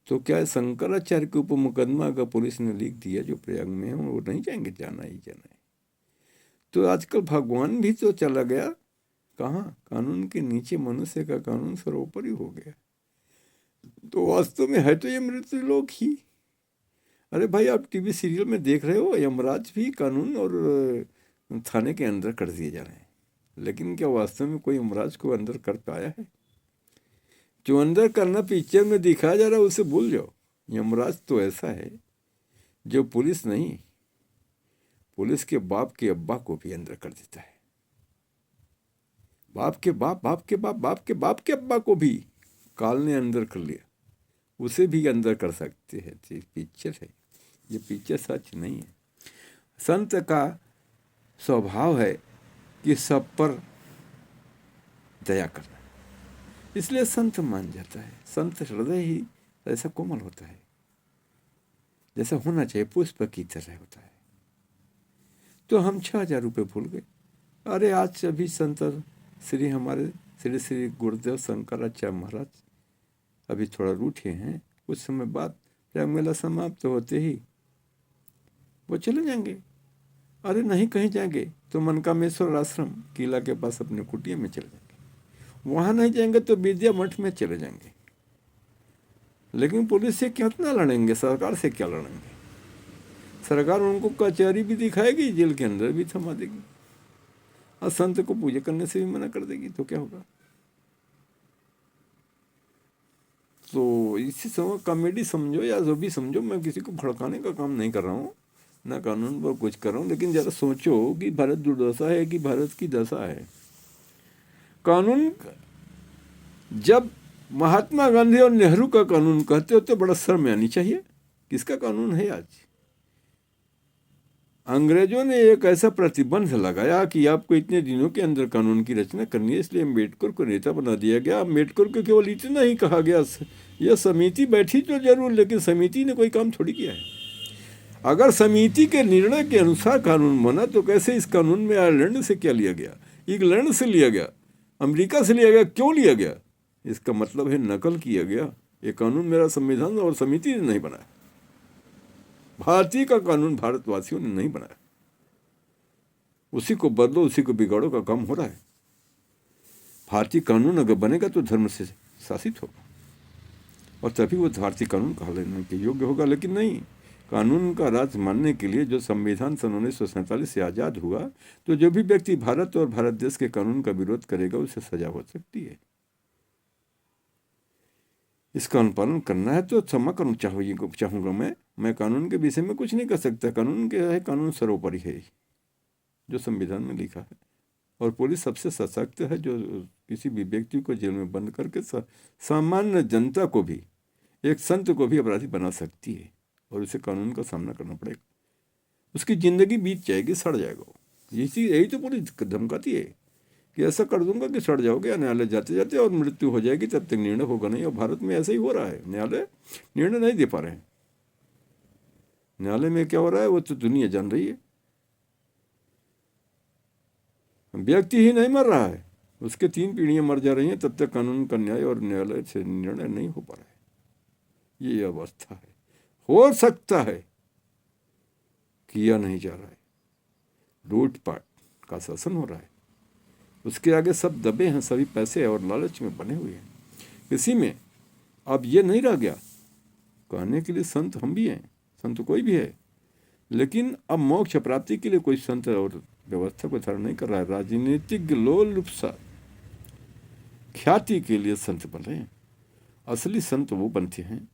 तो क्या शंकराचार्य के ऊपर मुकदमा अगर पुलिस ने लिख दिया जो प्रयाग में है, वो नहीं जाएंगे? जाना ही जाना है। तो आजकल भगवान भी तो चला गया कहाँ? कानून के नीचे मनुष्य का कानून सर्वोपरि हो गया। तो वास्तव में है तो ये मृत्यु लोक ही। अरे भाई आप टीवी सीरियल में देख रहे हो, यमराज भी कानून और थाने के अंदर कर दिए जा रहे हैं। लेकिन क्या वास्तव में कोई यमराज को अंदर कर पाया है? जो अंदर करना पिक्चर में दिखाया जा रहा है उसे भूल जाओ। यमराज तो ऐसा है जो पुलिस नहीं, पुलिस के बाप के अब्बा को भी अंदर कर देता है। बाप के बाप, बाप के बाप, बाप के बाप के अब्बा को भी काल ने अंदर कर लिया, उसे भी अंदर कर सकते हैं। ये पिक्चर है, ये पिक्चर सच नहीं है। संत का स्वभाव है कि सब पर दया करना, इसलिए संत मान जाता है। संत हृदय ही ऐसा कोमल होता है जैसा होना चाहिए, पुष्प की तरह होता है। तो हम 6,000 रुपये भूल गए। अरे आज अभी संत श्री हमारे श्री श्री गुरुदेव शंकराचार्य महाराज अभी थोड़ा रूठे हैं, कुछ समय बाद प्रयाग मेला समाप्त होते ही वो चले जाएंगे। अरे नहीं कहीं जाएंगे तो मनकामेश्वर आश्रम किला के पास अपने कुटिया में चले जाएंगे। वहाँ नहीं जाएंगे तो विद्या मठ में चले जाएंगे। लेकिन पुलिस से कितना लड़ेंगे? सरकार से क्या लड़ेंगे? सरकार उनको कचहरी भी दिखाएगी, जेल के अंदर भी थमा देगी, और संत को पूजा करने से भी मना कर देगी। तो क्या होगा? तो इसी समय कॉमेडी समझो या जो भी समझो, मैं किसी को भड़काने का काम नहीं कर रहा हूँ, ना कानून पर कुछ कर रहा हूँ। लेकिन ज़रा सोचो कि भारत दुर्दशा है कि भारत की दशा है। कानून जब महात्मा गांधी और नेहरू का कानून कहते हो तो बड़ा शर्म आनी चाहिए। किसका कानून है आज? अंग्रेजों ने एक ऐसा प्रतिबंध लगाया कि आपको इतने दिनों के अंदर कानून की रचना करनी है, इसलिए अम्बेडकर को नेता बना दिया गया। अम्बेडकर को केवल इतना ही कहा गया, यह समिति बैठी तो जरूर, लेकिन समिति ने कोई काम थोड़ी किया है। अगर समिति के निर्णय के अनुसार कानून बना तो कैसे इस कानून में आयरलैंड से क्या लिया गया, इंग्लैंड से लिया गया, अमेरिका से लिया गया? क्यों लिया गया? इसका मतलब है नकल किया गया। ये कानून मेरा संविधान और समिति ने नहीं बनाया, भारतीय का कानून भारतवासियों ने नहीं बनाया। उसी को बदलो, उसी को बिगाड़ो का काम हो रहा है। भारतीय कानून अगर बनेगा तो धर्म से शासित होगा और तभी वो भारतीय कानून कहा लेने के योग्य होगा। लेकिन नहीं, कानून का राज मानने के लिए जो संविधान सन 1947 से आज़ाद हुआ, तो जो भी व्यक्ति भारत और भारत देश के कानून का विरोध करेगा उसे सजा हो सकती है। इसका अनुपालन करना है तो क्षमा करना चाहूँगा मैं कानून के विषय में कुछ नहीं कर सकता। कानून क्या है? कानून सर्वोपरि है जो संविधान में लिखा है। और पुलिस सबसे सशक्त है जो किसी भी व्यक्ति को जेल में बंद करके सामान्य जनता को भी, एक संत को भी अपराधी बना सकती है और उसे कानून का सामना करना पड़ेगा। उसकी ज़िंदगी बीत जाएगी, सड़ जाएगा वो। यही तो पूरी धमकाती है कि ऐसा कर दूंगा कि सड़ जाओगे, या न्यायालय जाते जाते और मृत्यु हो जाएगी, तब तक निर्णय होगा नहीं। और भारत में ऐसा ही हो रहा है, न्यायालय निर्णय नहीं दे पा रहे हैं। न्यायालय में क्या हो रहा है वो तो दुनिया जान रही है। व्यक्ति ही नहीं मर रहा है, उसके 3 पीढ़ियां मर जा रही हैं, तब तक कानून का न्याय और न्यायालय से निर्णय नहीं हो पा रहा है। ये अवस्था है। हो सकता है, किया नहीं जा रहा है। लूटपाट का शासन हो रहा है, उसके आगे सब दबे हैं, सभी पैसे और लालच में बने हुए हैं। किसी में अब ये नहीं रह गया। कहने के लिए संत हम भी हैं, संत कोई भी है, लेकिन अब मोक्ष प्राप्ति के लिए कोई संत और व्यवस्था को धारण नहीं कर रहा है। राजनीतिक लोलुप्सा ख्याति के लिए संत बन रहे हैं। असली संत वो बनते हैं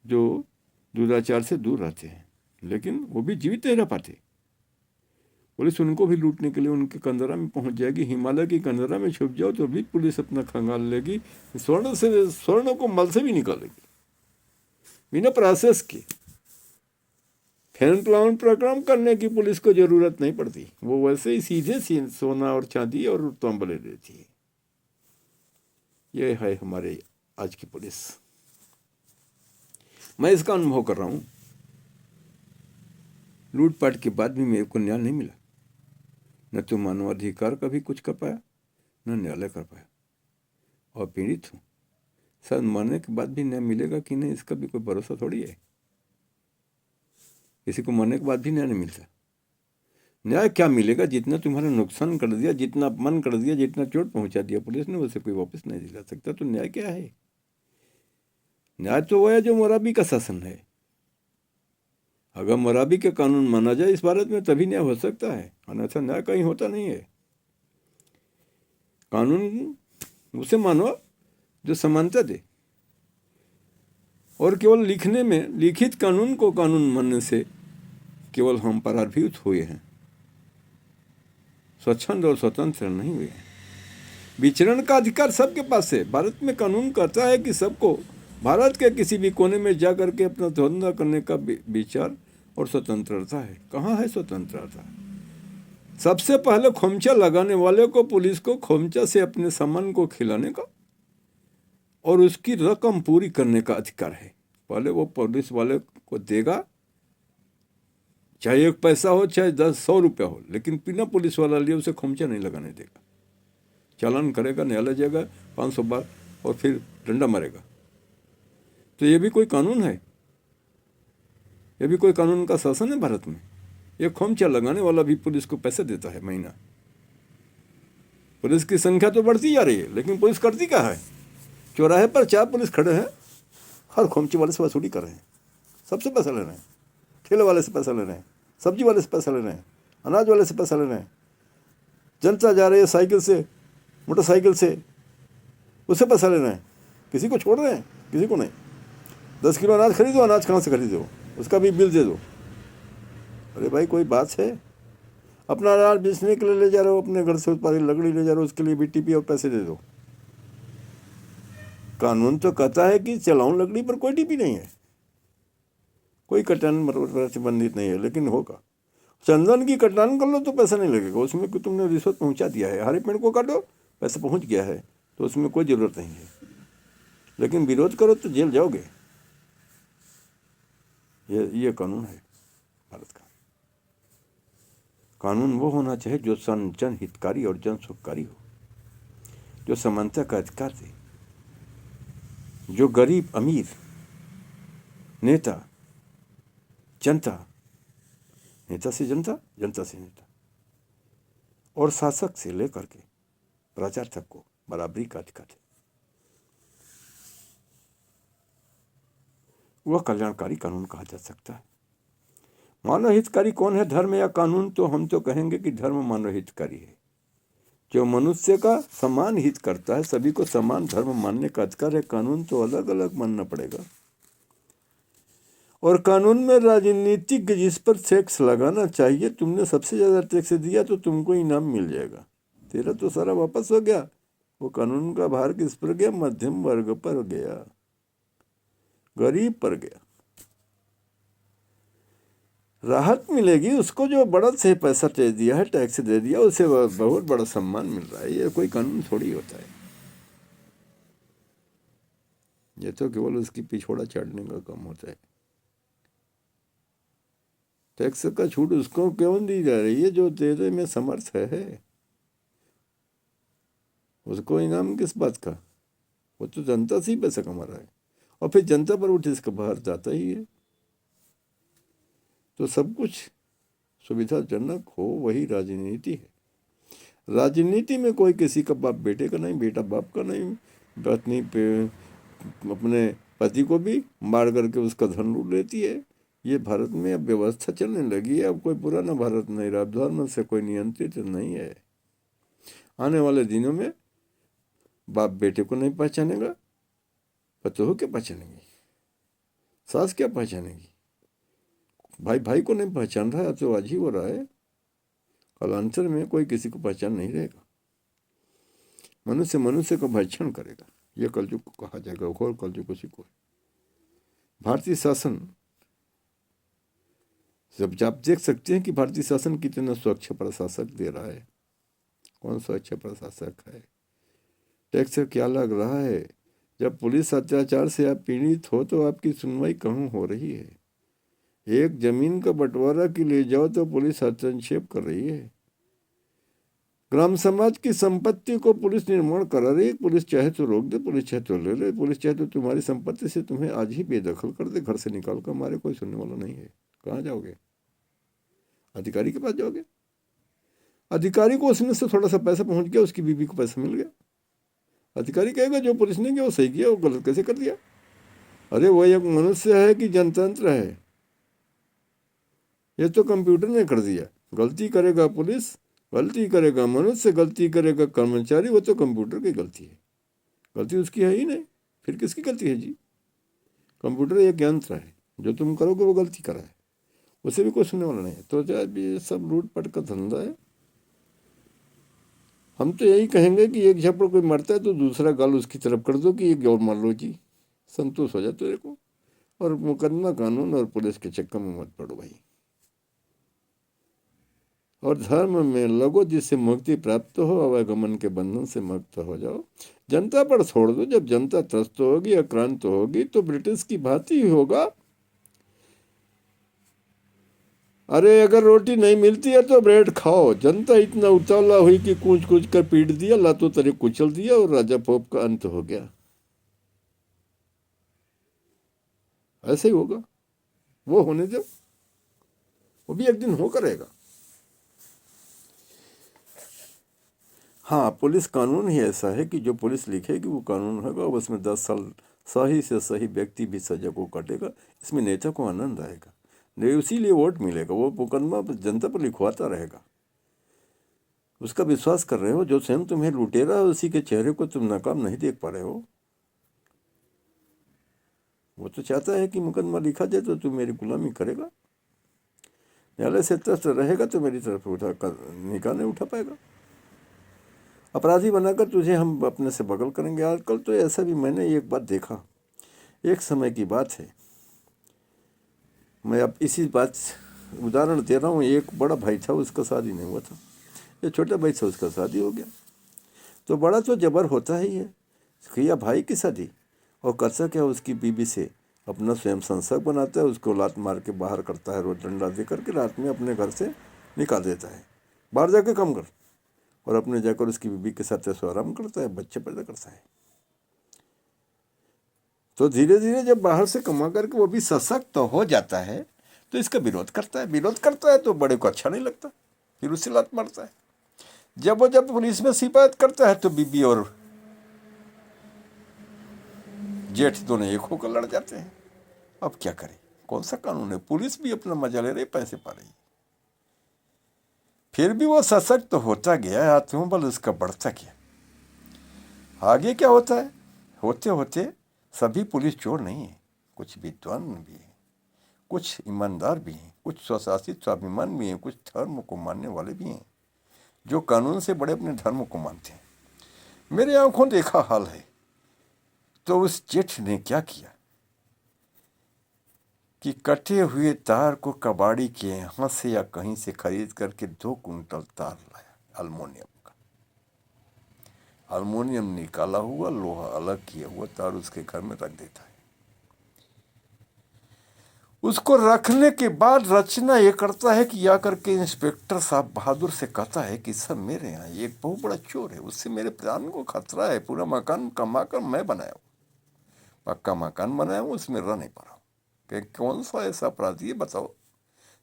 जो दुराचार से दूर रहते हैं, लेकिन वो भी जीवित नहीं रह पाते। पुलिस उनको भी लूटने के लिए उनके कंदरा में पहुंच जाएगी। हिमालय की कंदरा में छुप जाओ तो भी पुलिस अपना खंगाल लेगी। स्वर्ण को मल से भी निकालेगी बिना प्रोसेस के। फैन प्रक्रम करने की पुलिस को जरूरत नहीं पड़ती, वो वैसे ही सीधे सोना और चांदी और तंबले देती है। ये है हमारे आज की पुलिस। मैं इसका अनुभव कर रहा हूँ। लूटपाट के बाद भी मेरे को न्याय नहीं मिला। न तो मानवाधिकार का भी कुछ कर पाया, न न्यायालय कर पाया, और पीड़ित हूँ। शायद मरने के बाद भी न्याय मिलेगा कि नहीं, इसका भी कोई भरोसा थोड़ी है। किसी को मरने के बाद भी न्याय नहीं मिलता। न्याय क्या मिलेगा? जितना तुम्हारा नुकसान कर दिया, जितना अपमान कर दिया, जितना चोट पहुंचा दिया पुलिस ने, उसे कोई वापस नहीं दिला सकता। तो न्याय क्या है? न्याय तो वो है जो मोराबी का शासन है। अगर मोराबी के कानून माना जाए इस भारत में, तभी न्याय हो सकता है, अन्यथा न्याय कहीं होता नहीं है। कानून उसे मानो जो समानता दे, और केवल लिखने में लिखित कानून को कानून मानने से केवल हम पराभूत हुए हैं, स्वच्छंद और स्वतंत्र नहीं हुए हैं। विचरण का अधिकार सबके पास है। भारत में कानून कहता है कि सबको भारत के किसी भी कोने में जा करके अपना धंधा करने का विचार और स्वतंत्रता है। कहाँ है स्वतंत्रता? सबसे पहले खोमचा लगाने वाले को, पुलिस को, खोमचा से अपने सामान को खिलाने का और उसकी रकम पूरी करने का अधिकार है। पहले वो पुलिस वाले को देगा, चाहे 1 पैसा हो, चाहे 10-100 रुपया हो, लेकिन बिना पुलिस वाला लिए उसे खोमचा नहीं लगाने देगा। चालान करेगा, न्यायालय जाएगा 500 बार और फिर डंडा मारेगा। तो ये भी कोई कानून है? ये भी कोई कानून का शासन है भारत में? ये खोमचा लगाने वाला भी पुलिस को पैसे देता है महीना। पुलिस की संख्या तो बढ़ती जा रही है, लेकिन पुलिस करती क्या है? चौराहे पर 4 पुलिस खड़े हैं, हर खोमचे वाले से वसूली कर रहे हैं, सबसे पैसा ले रहे हैं। ठेले वाले से पैसा ले रहे हैं, सब्जी वाले से पैसा ले रहे हैं, अनाज वाले से पैसा ले रहे हैं। जनता जा रही है साइकिल से, मोटरसाइकिल से, उससे पैसा ले रहे हैं। किसी को छोड़ रहे हैं? किसी को नहीं। 10 किलो अनाज खरीदो, अनाज कहाँ से खरीदो, उसका भी बिल दे दो। अरे भाई, कोई बात है? अपना अनाज बेचने के लिए ले जा रहे हो, अपने घर से उत्पादित लकड़ी ले जा रहे हो, उसके लिए भी टीपी और पैसे दे दो। कानून तो कहता है कि चलाऊं लकड़ी पर कोई टीपी नहीं है, कोई कटान प्रतिबंधित नहीं है, लेकिन होगा। चंदन की कटान कर लो तो पैसा नहीं लगेगा, उसमें कि तुमने रिश्वत पहुंचा दिया है। हरे पेड़ को काटो, पैसा पहुंच गया है, तो उसमें कोई ज़रूरत नहीं है। लेकिन विरोध करो तो जेल जाओगे। ये कानून है भारत का। कानून वो होना चाहिए जो जन हितकारी और जन सुखकारी हो, जो समानता का अधिकार दे, जो गरीब अमीर, नेता जनता, नेता से जनता, जनता से नेता, और शासक से लेकर के प्रजा तक को बराबरी का अधिकार है। वह कल्याणकारी कानून कहा जा सकता है। मानव हितकारी कौन है, धर्म या कानून? तो हम तो कहेंगे कि धर्म मानव हितकारी है, जो मनुष्य का समान हित करता है। सभी को समान धर्म मानने का अधिकार है। कानून तो अलग अलग मानना पड़ेगा। और कानून में राजनीतिक जिस पर टैक्स लगाना चाहिए, तुमने सबसे ज़्यादा टैक्स दिया तो तुमको इनाम मिल जाएगा, तेरा तो सारा वापस हो गया। वो कानून का भार किस पर गया? मध्यम वर्ग पर गया, गरीब पर गया। राहत मिलेगी उसको जो बड़ा से पैसा दे दिया है, टैक्स दे दिया, उसे बहुत बड़ा सम्मान मिल रहा है। ये कोई कानून थोड़ी होता है, ये तो केवल उसकी पिछोड़ा चढ़ने का काम होता है। टैक्स का छूट उसको क्यों दी जा रही है? जो देने में समर्थ है, उसको इनाम किस बात का? वो तो जनता से ही पैसा कमा रहा है, और फिर जनता पर उठ इसका बाहर जाता ही है। तो सब कुछ सुविधाजनक हो वही राजनीति है। राजनीति में कोई किसी का बाप बेटे का नहीं, बेटा बाप का नहीं, पत्नी पे अपने पति को भी मार करके उसका धन लूट लेती है। ये भारत में अब व्यवस्था चलने लगी है। अब कोई पुराना भारत नहीं रहा, धर्म से कोई नियंत्रित नहीं है। आने वाले दिनों में बाप बेटे को नहीं पहचानेगा, पतोह क्या पहचानेंगी, सास क्या पहचानेगी, भाई भाई को नहीं पहचान रहा है तो आज ही हो रहा है, कालांतर में कोई किसी को पहचान नहीं रहेगा। मनुष्य मनुष्य को भक्षण करेगा। यह कलयुग को कहा जाएगा, घोर कलयुग उसी को। भारतीय शासन, जब आप देख सकते हैं कि भारतीय शासन कितना स्वच्छ प्रशासक दे रहा है। कौन स्वच्छ प्रशासक है? टैक्स क्या लग रहा है? जब पुलिस अत्याचार से आप पीड़ित हो तो आपकी सुनवाई कहाँ हो रही है? एक जमीन का बंटवारा के ले जाओ तो पुलिस हस्तक्षेप कर रही है। ग्राम समाज की संपत्ति को पुलिस निर्माण करा रही है। पुलिस चाहे तो रोक दे, पुलिस चाहे तो ले ले, पुलिस चाहे तो तुम्हारी संपत्ति से तुम्हें आज ही बेदखल कर दे, घर से निकाल कर मारे। कोई सुनने वाला नहीं है। कहाँ जाओगे? अधिकारी के पास जाओगे? अधिकारी को उसमें से थोड़ा सा पैसा पहुंच गया, उसकी बीवी को पैसा मिल गया, अधिकारी कहेगा जो पुलिस ने किया वो सही किया, वो गलत कैसे कर दिया? अरे वो एक मनुष्य है कि जनतंत्र है? ये तो कंप्यूटर ने कर दिया। गलती करेगा पुलिस, गलती करेगा मनुष्य, गलती करेगा कर्मचारी, वो तो कंप्यूटर की गलती है। गलती उसकी है ही नहीं, फिर किसकी गलती है जी? कंप्यूटर एक यंत्र है, जो तुम करोगे वो गलती करा है, उसे भी कोई सुनने वाला नहीं है। तो ये सब लूटपाट का धंधा है। हम तो यही कहेंगे कि एक झपड़ कोई मरता है तो दूसरा गाल उसकी तरफ कर दो कि एक और मार लो जी, संतोष हो जाए तेरे को। और मुकदमा कानून और पुलिस के चक्कर में मत पड़ो भाई, और धर्म में लगो जिससे मुक्ति प्राप्त हो, अवगमन के बंधन से मुक्त हो जाओ। जनता पर छोड़ दो। जब जनता त्रस्त होगी, आक्रांत होगी तो ब्रिटिश की भांति ही होगा। अरे अगर रोटी नहीं मिलती है तो ब्रेड खाओ। जनता इतना उतावला हुई कि कूच कूच कर पीट दिया, लातों तरे कुचल दिया और राजा पोप का अंत हो गया। ऐसे ही होगा। वो होने दो, वो भी एक दिन होकर रहेगा। हाँ, पुलिस कानून ही ऐसा है कि जो पुलिस लिखेगी वो कानून होगा, और उसमें 10 साल सही से सही व्यक्ति भी सजा को काटेगा। इसमें नेता को आनंद आएगा, नहीं उसीलिए वोट मिलेगा। वो मुकदमा जनता पर लिखवाता रहेगा। उसका विश्वास कर रहे हो, जो स्वयं तुम्हें लुटेरा है उसी के चेहरे को तुम नाकाम नहीं देख पा रहे हो। वो तो चाहता है कि मुकदमा लिखा जाए तो तू मेरी गुलामी करेगा, न्यायालय से त्रस्त रहेगा तो मेरी तरफ उठा कर निकाह नहीं उठा पाएगा। अपराधी बनाकर तुझे हम अपने से बगल करेंगे। आजकल तो ऐसा भी मैंने एक बात देखा, एक समय की बात है, मैं अब इसी बात उदाहरण दे रहा हूँ। एक बड़ा भाई था, उसका शादी नहीं हुआ था। ये छोटा भाई था, उसका शादी हो गया। तो बड़ा तो जबर होता ही है, किया भाई की शादी, और करसा क्या, उसकी बीबी से अपना स्वयं संसर्ग बनाता है, उसको लात मार के बाहर करता है, रोज डंडा दे करके रात में अपने घर से निकाल देता है, बाहर जाके काम कर, और अपने जाकर उसकी बीबी के साथ ऐसा आराम करता है, बच्चे पैदा करता है। तो धीरे धीरे जब बाहर से कमा करके वो भी सशक्त हो जाता है तो इसका विरोध करता है। विरोध करता है तो बड़े को अच्छा नहीं लगता, फिर उसे लात मारता है। जब पुलिस में शिकायत करता है तो बीबी और जेठ दोनों एक होकर लड़ जाते हैं। अब क्या करें, कौन सा कानून है? पुलिस भी अपना मजा ले रही, पैसे पा रही। फिर भी वो सशक्त होता गया, आत्मबल उसका बढ़ता गया। आगे क्या होता है? होते होते सभी पुलिस चोर नहीं है, कुछ विद्वान भी हैं, कुछ ईमानदार भी हैं, कुछ स्वशासित स्वाभिमान भी हैं, कुछ धर्म को मानने वाले भी हैं, जो कानून से बड़े अपने धर्म को मानते हैं। मेरे आंखों देखा हाल है। तो उस जेठ ने क्या किया? कि कटे हुए तार को कबाड़ी के यहाँ से या कहीं से खरीद करके 2 कुंटल तार लाया अल्मोनियम का। अल्मोनियम निकाला हुआ, लोहा अलग किया हुआ तार उसके घर में रख देता है। उसको रखने के बाद रचना ये करता है कि या करके इंस्पेक्टर साहब बहादुर से कहता है कि सब मेरे यहाँ एक बहुत बड़ा चोर है, उससे मेरे प्राण को खतरा है, पूरा मकान कमा कर मैं बनाया हूँ, पक्का मकान बनाया हूँ, उसमें रह नहीं पा रहा हूँ, कि कौन सा ऐसा अपराधी है बताओ,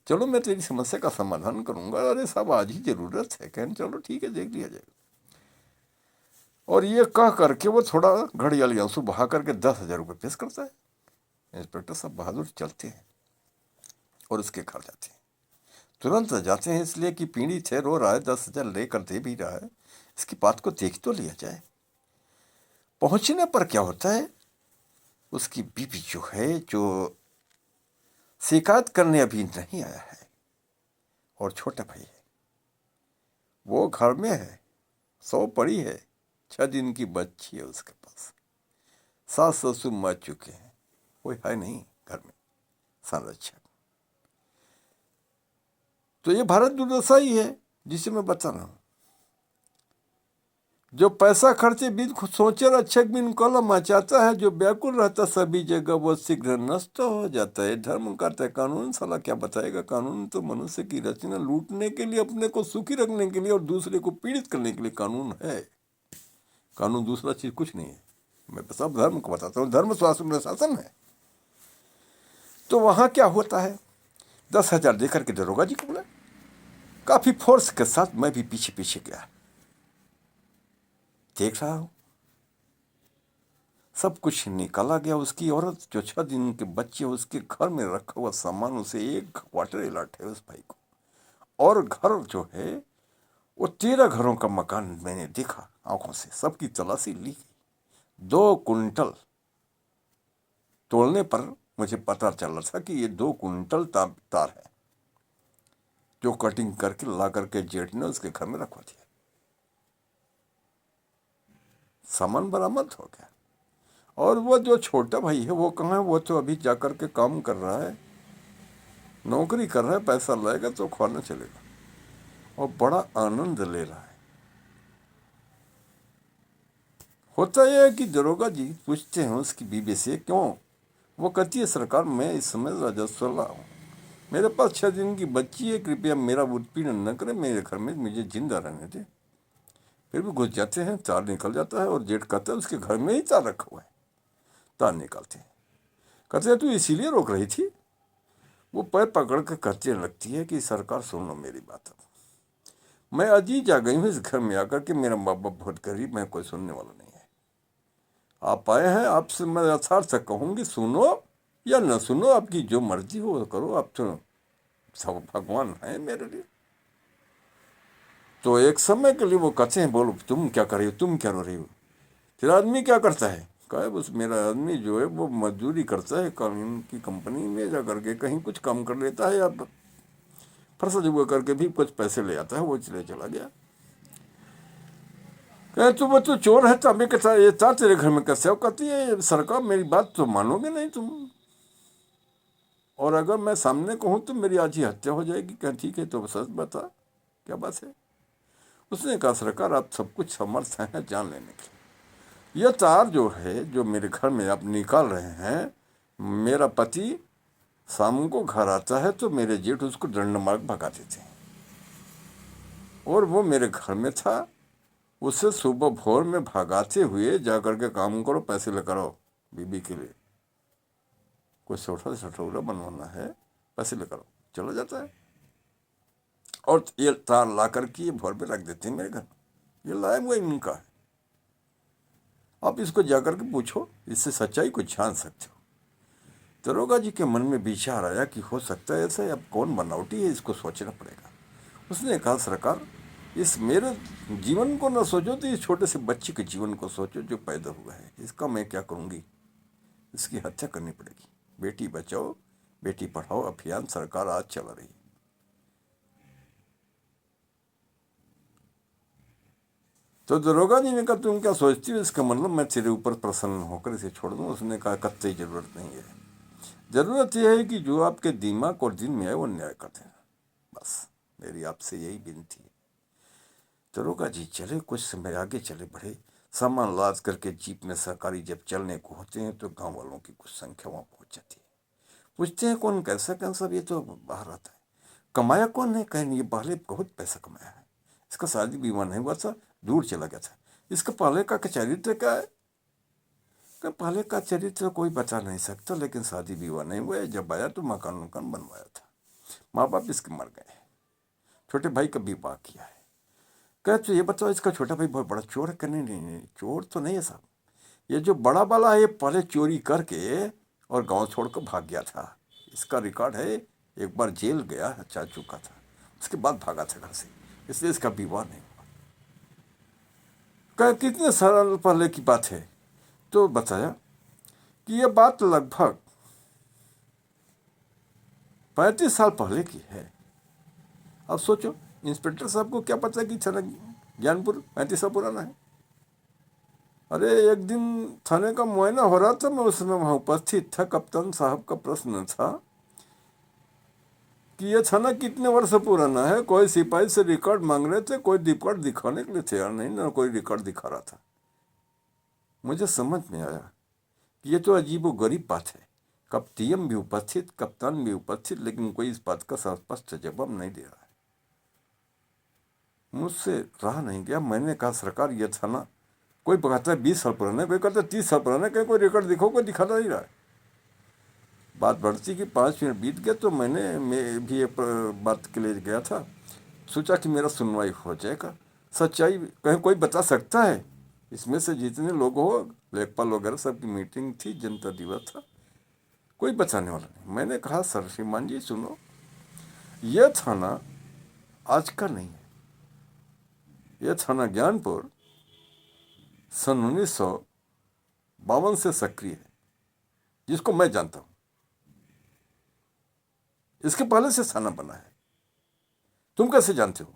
चलो मैं तेरी समस्या का समाधान करूंगा। अरे साहब आज ही जरूरत है, कहने चलो ठीक है देख लिया जाएगा। और ये कह करके वो थोड़ा घड़ियाली आंसू बहा करके 10,000 रुपये पेश करता है। इंस्पेक्टर साहब बहादुर चलते हैं और उसके घर जाते हैं, तुरंत जाते हैं इसलिए कि पीड़ित है, रो रहा है, 10,000 लेकर दे भी रहा है, इसकी बात को देख तो लिया जाए। पहुंचने पर क्या होता है, उसकी बीवी जो है, जो शिकायत करने अभी नहीं आया है, और छोटा भाई है वो घर में है, सौ पड़ी है, 6 दिन की बच्ची है उसके पास, सास ससुर मर चुके हैं, कोई है नहीं घर में संरक्षक। तो ये भारत दुर्दशा ही है जिसे मैं बता रहा हूं। जो पैसा खर्चे बिन सोचे रक्षक बिन कलम मचाता है, जो व्याकुल रहता सभी जगह वो शीघ्र नष्ट हो जाता है। धर्म करता है कानून, साला क्या बताएगा, कानून तो मनुष्य की रचना, लूटने के लिए, अपने को सुखी रखने के लिए और दूसरे को पीड़ित करने के लिए कानून है। कानून दूसरा चीज कुछ नहीं है। मैं सब धर्म को बताता हूँ, धर्म शासन शासन है। तो वहां क्या होता है, 10,000 देकर के दरोगा जी को बोला, काफी फोर्स के साथ मैं भी पीछे पीछे गया, देख रहा हूं सब कुछ निकाला गया। उसकी औरत जो 6 दिन के बच्चे, उसके घर में रखा हुआ सामान, उसे एक क्वार्टर अलर्ट है उस भाई को। और घर जो है वो 13 घरों का मकान मैंने देखा आंखों से, सबकी तलाशी ली गई। 2 कुंटल तोड़ने पर मुझे पता चल रहा था कि ये 2 कुंटल तार है, जो कटिंग करके ला करके जेठ ने उसके घर में रखवा दिया। सामान बरामद हो गया। और वो जो छोटा भाई है वो कहाँ है, वो तो अभी जाकर के काम कर रहा है, नौकरी कर रहा है, पैसा लाएगा तो खाना चलेगा, और बड़ा आनंद ले रहा है। होता यह है कि दरोगा जी पूछते हैं उसकी बीवी से, क्यों? वो कहती है सरकार मैं इस समय राजस्व ला हूँ, मेरे पास 6 दिन की बच्ची है, कृपया मेरा उत्पीड़न न करें, मेरे घर में मुझे जिंदा रहने दे। फिर भी घुस जाते हैं, तार निकल जाता है, और जेठ कहता है उसके घर में ही तार रखा हुआ है। तार निकालते हैं, कहते हैं तू इसीलिए रोक रही थी। वो पैर पकड़ कर कहते लगती है कि सरकार सुन लो मेरी बात, मैं अजीज आ गई हूँ इस घर में आकर के, मेरा बाप बाप बहुत गरीब, मैं कोई सुनने वाला नहीं है। आप आए हैं, आपसे मैं यथार्थ कहूँगी, सुनो या न सुनो, आपकी जो मर्जी हो करो, आप तो सब भगवान है मेरे लिए। तो एक समय के लिए वो कहते हैं बोलो तुम क्या कर रही हो, तुम क्या रो रही हो? फिर आदमी क्या करता है, कहे बस मेरा आदमी जो है वो मजदूरी करता है, कानून की कंपनी में जा करके कहीं कुछ काम कर लेता है, या फर्सा जुआ करके भी कुछ पैसे ले आता है, वो चले चला गया। कहे तुम वो तो चोर है, तांबे के साथ ये तार तेरे घर में कैसे हो? कहती है सरकार मेरी बात तो मानोगे नहीं तुम, और अगर मैं सामने कहूँ तो मेरी आज ही हत्या हो जाएगी। कहा ठीक है तो सच बता क्या बात है। उसने कहा सरकार आप सब कुछ समर्थ हैं जान लेने की, यह तार जो है जो मेरे घर में आप निकाल रहे हैं, मेरा पति शाम को घर आता है तो मेरे जेठ उसको दंड मार्ग भगा देते हैं, और वो मेरे घर में था, उसे सुबह भोर में भगाते हुए जा करके काम करो, पैसे लेकर आओ बीबी के लिए, कोई सोटा सटोरा बनवाना है, पैसे लेकर आओ, चला जाता है। और ये तार ला करके ये भोर में रख देते हैं मेरे घर, ये लाया हुआ इनका है, आप इसको जाकर के पूछो, इससे सच्चाई को जान सकते हो। दरोगा जी के मन में विचार आया कि हो सकता है ऐसा, अब कौन बनावटी है, इसको सोचना पड़ेगा। उसने कहा सरकार इस मेरे जीवन को न सोचो तो इस छोटे से बच्चे के जीवन को सोचो जो पैदा हुआ है, इसका मैं क्या करूँगी, इसकी हत्या करनी पड़ेगी। बेटी बचाओ बेटी पढ़ाओ अभियान सरकार आज चला रही है। तो दरोगा जी ने कहा तुम क्या सोचती हो, इसका मतलब मैं तेरे ऊपर प्रसन्न होकर इसे छोड़ दूँ? उसने कहा कत्तई जरूरत नहीं है, जरूरत यह है कि जो आपके दिमाग और दिल में है वो न्याय कर देना, बस मेरी आपसे यही विनती है। दरोगा जी चले, कुछ समय आगे चले बढ़े, सामान लाद करके जीप में सरकारी जब चलने को होते हैं तो गांव वालों की कुछ संख्या वहां पहुंच जाती है। पूछते हैं कौन कैसा कौन सब, ये तो बाहर आता है, कमाया कौन है? कहें ये पहले बहुत पैसा कमाया है, इसका शादी विवाह नहीं हुआ था, दूर चला गया था, इसका पहले का चरित्र क्या है? कि पहले का चरित्र कोई बता नहीं सकता, लेकिन शादी विवाह नहीं हुआ है, जब आया तो मकान वकान बनवाया था, माँ बाप इसके मर गए, छोटे भाई का विवाह किया है। कहे तो ये बताओ इसका छोटा भाई बहुत बड़ा चोर है? नहीं नहीं नहीं, चोर तो नहीं है साहब, ये जो बड़ा वाला है ये पहले चोरी करके और गांव छोड़कर भाग गया था, इसका रिकॉर्ड है, एक बार जेल गया जा चुका था, उसके बाद भागा था घर से, इसलिए इसका विवाह नहीं हुआ। कहे कितने साल पहले की बात है? तो बताया कि यह बात लगभग 35 साल पहले की है। अब सोचो, इंस्पेक्टर साहब को क्या पता कि थाना ज्ञानपुर 35 साल पुराना है? अरे एक दिन थाने का मुआयना हो रहा था, मैं उस समय वहां उपस्थित था। कप्तान साहब का प्रश्न था कि यह थाना कितने वर्ष पुराना है। कोई सिपाही से रिकॉर्ड मांग रहे थे, कोई रिकॉर्ड दिखाने के लिए तैयार नहीं, ना कोई रिकॉर्ड दिखा रहा था। मुझे समझ में आया कि ये तो अजीबो गरीब बात है। कप्तान भी उपस्थित, कप्तान भी उपस्थित, लेकिन कोई इस बात का स्पष्ट जवाब नहीं दे रहा है। मुझसे रहा नहीं गया, मैंने कहा सरकार ये थाना, कोई कहता है 20 साल पुराना है, कोई कहता है 30 साल पुराना है, कहीं कोई रिकॉर्ड दिखो, कोई दिखा नहीं रहा है। बात बढ़ती कि 5 मिनट बीत गए तो मैं भी एक बात के लिए गया था, सोचा कि मेरा सुनवाई हो जाएगा। सच्चाई कहीं कोई बता सकता है? इसमें से जितने लोग हो, लेखपाल वगैरह सबकी मीटिंग थी, जनता दिवस था, कोई बचाने वाला नहीं। मैंने कहा सर श्रीमान जी सुनो, यह थाना आज का नहीं है, यह थाना ज्ञानपुर सन 1952 से सक्रिय है, जिसको मैं जानता हूं। इसके पहले से थाना बना है, तुम कैसे जानते हो?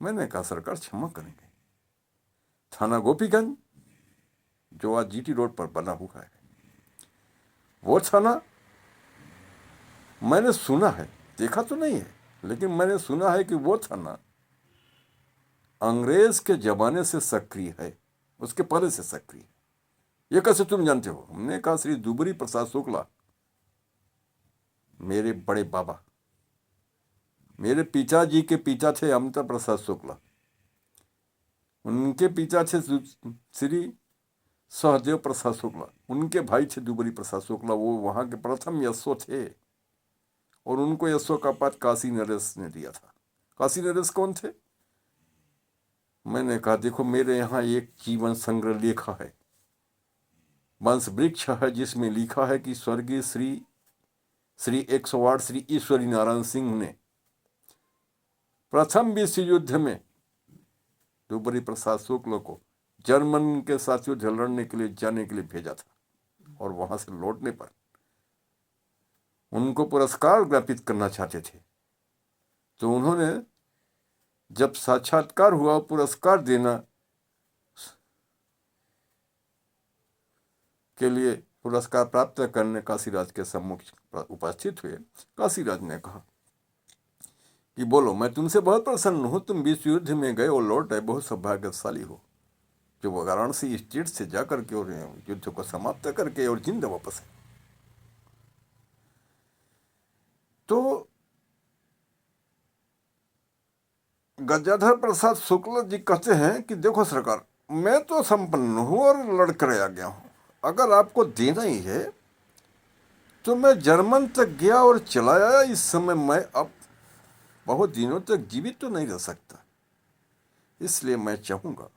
मैंने कहा सरकार क्षमा करेंगे, थाना गोपीगंज जो आज जीटी रोड पर बना हुआ है, वो थाना मैंने सुना है, देखा तो नहीं है, लेकिन मैंने सुना है कि वो थाना अंग्रेज के जमाने से सक्रिय है, उसके पहले से सक्रिय है। ये कैसे तुम जानते हो? हमने कहा श्री दुबरी प्रसाद शुक्ला, मेरे बड़े बाबा, मेरे पिताजी के पिता थे अमृता प्रसाद शुक्ला, उनके पिता थे श्री सहदेव प्रसाद शुक्ला, उनके भाई थे दुबरी प्रसाद शुक्ला, वो वहां के प्रथम यशो थे, और उनको यशो का पद काशी नरेश ने दिया था। काशी नरेश कौन थे? मैंने कहा देखो, मेरे यहाँ एक जीवन संग्रह लिखा है, वंश वृक्ष है, जिसमें लिखा है कि स्वर्गीय श्री 108 श्री ईश्वरी नारायण सिंह ने प्रथम विश्व युद्ध में दुबरी प्रसाद शुक्ल को जर्मन के साथ युद्ध लड़ने के लिए जाने के लिए भेजा था, और वहां से लौटने पर उनको पुरस्कार ज्ञापित करना चाहते थे, तो उन्होंने जब साक्षात्कार हुआ, पुरस्कार देना के लिए पुरस्कार प्राप्त करने काशीराज के सम्मुख उपस्थित हुए। काशीराज ने कहा कि बोलो, मैं तुमसे बहुत प्रसन्न हूं, तुम विश्व युद्ध में गए और लौट आए, बहुत सौभाग्यशाली हो, जो वाराणसी स्टेट से जाकर के और युद्ध को समाप्त करके और जिंदा वापस है। तो गजाधर प्रसाद शुक्ल जी कहते हैं कि देखो सरकार, मैं तो संपन्न हूं और लड़कर आ गया हूं, अगर आपको देना ही है तो मैं जर्मन तक गया और चला आया। इस समय मैं अब बहुत दिनों तक जीवित तो नहीं रह सकता, इसलिए मैं चाहूंगा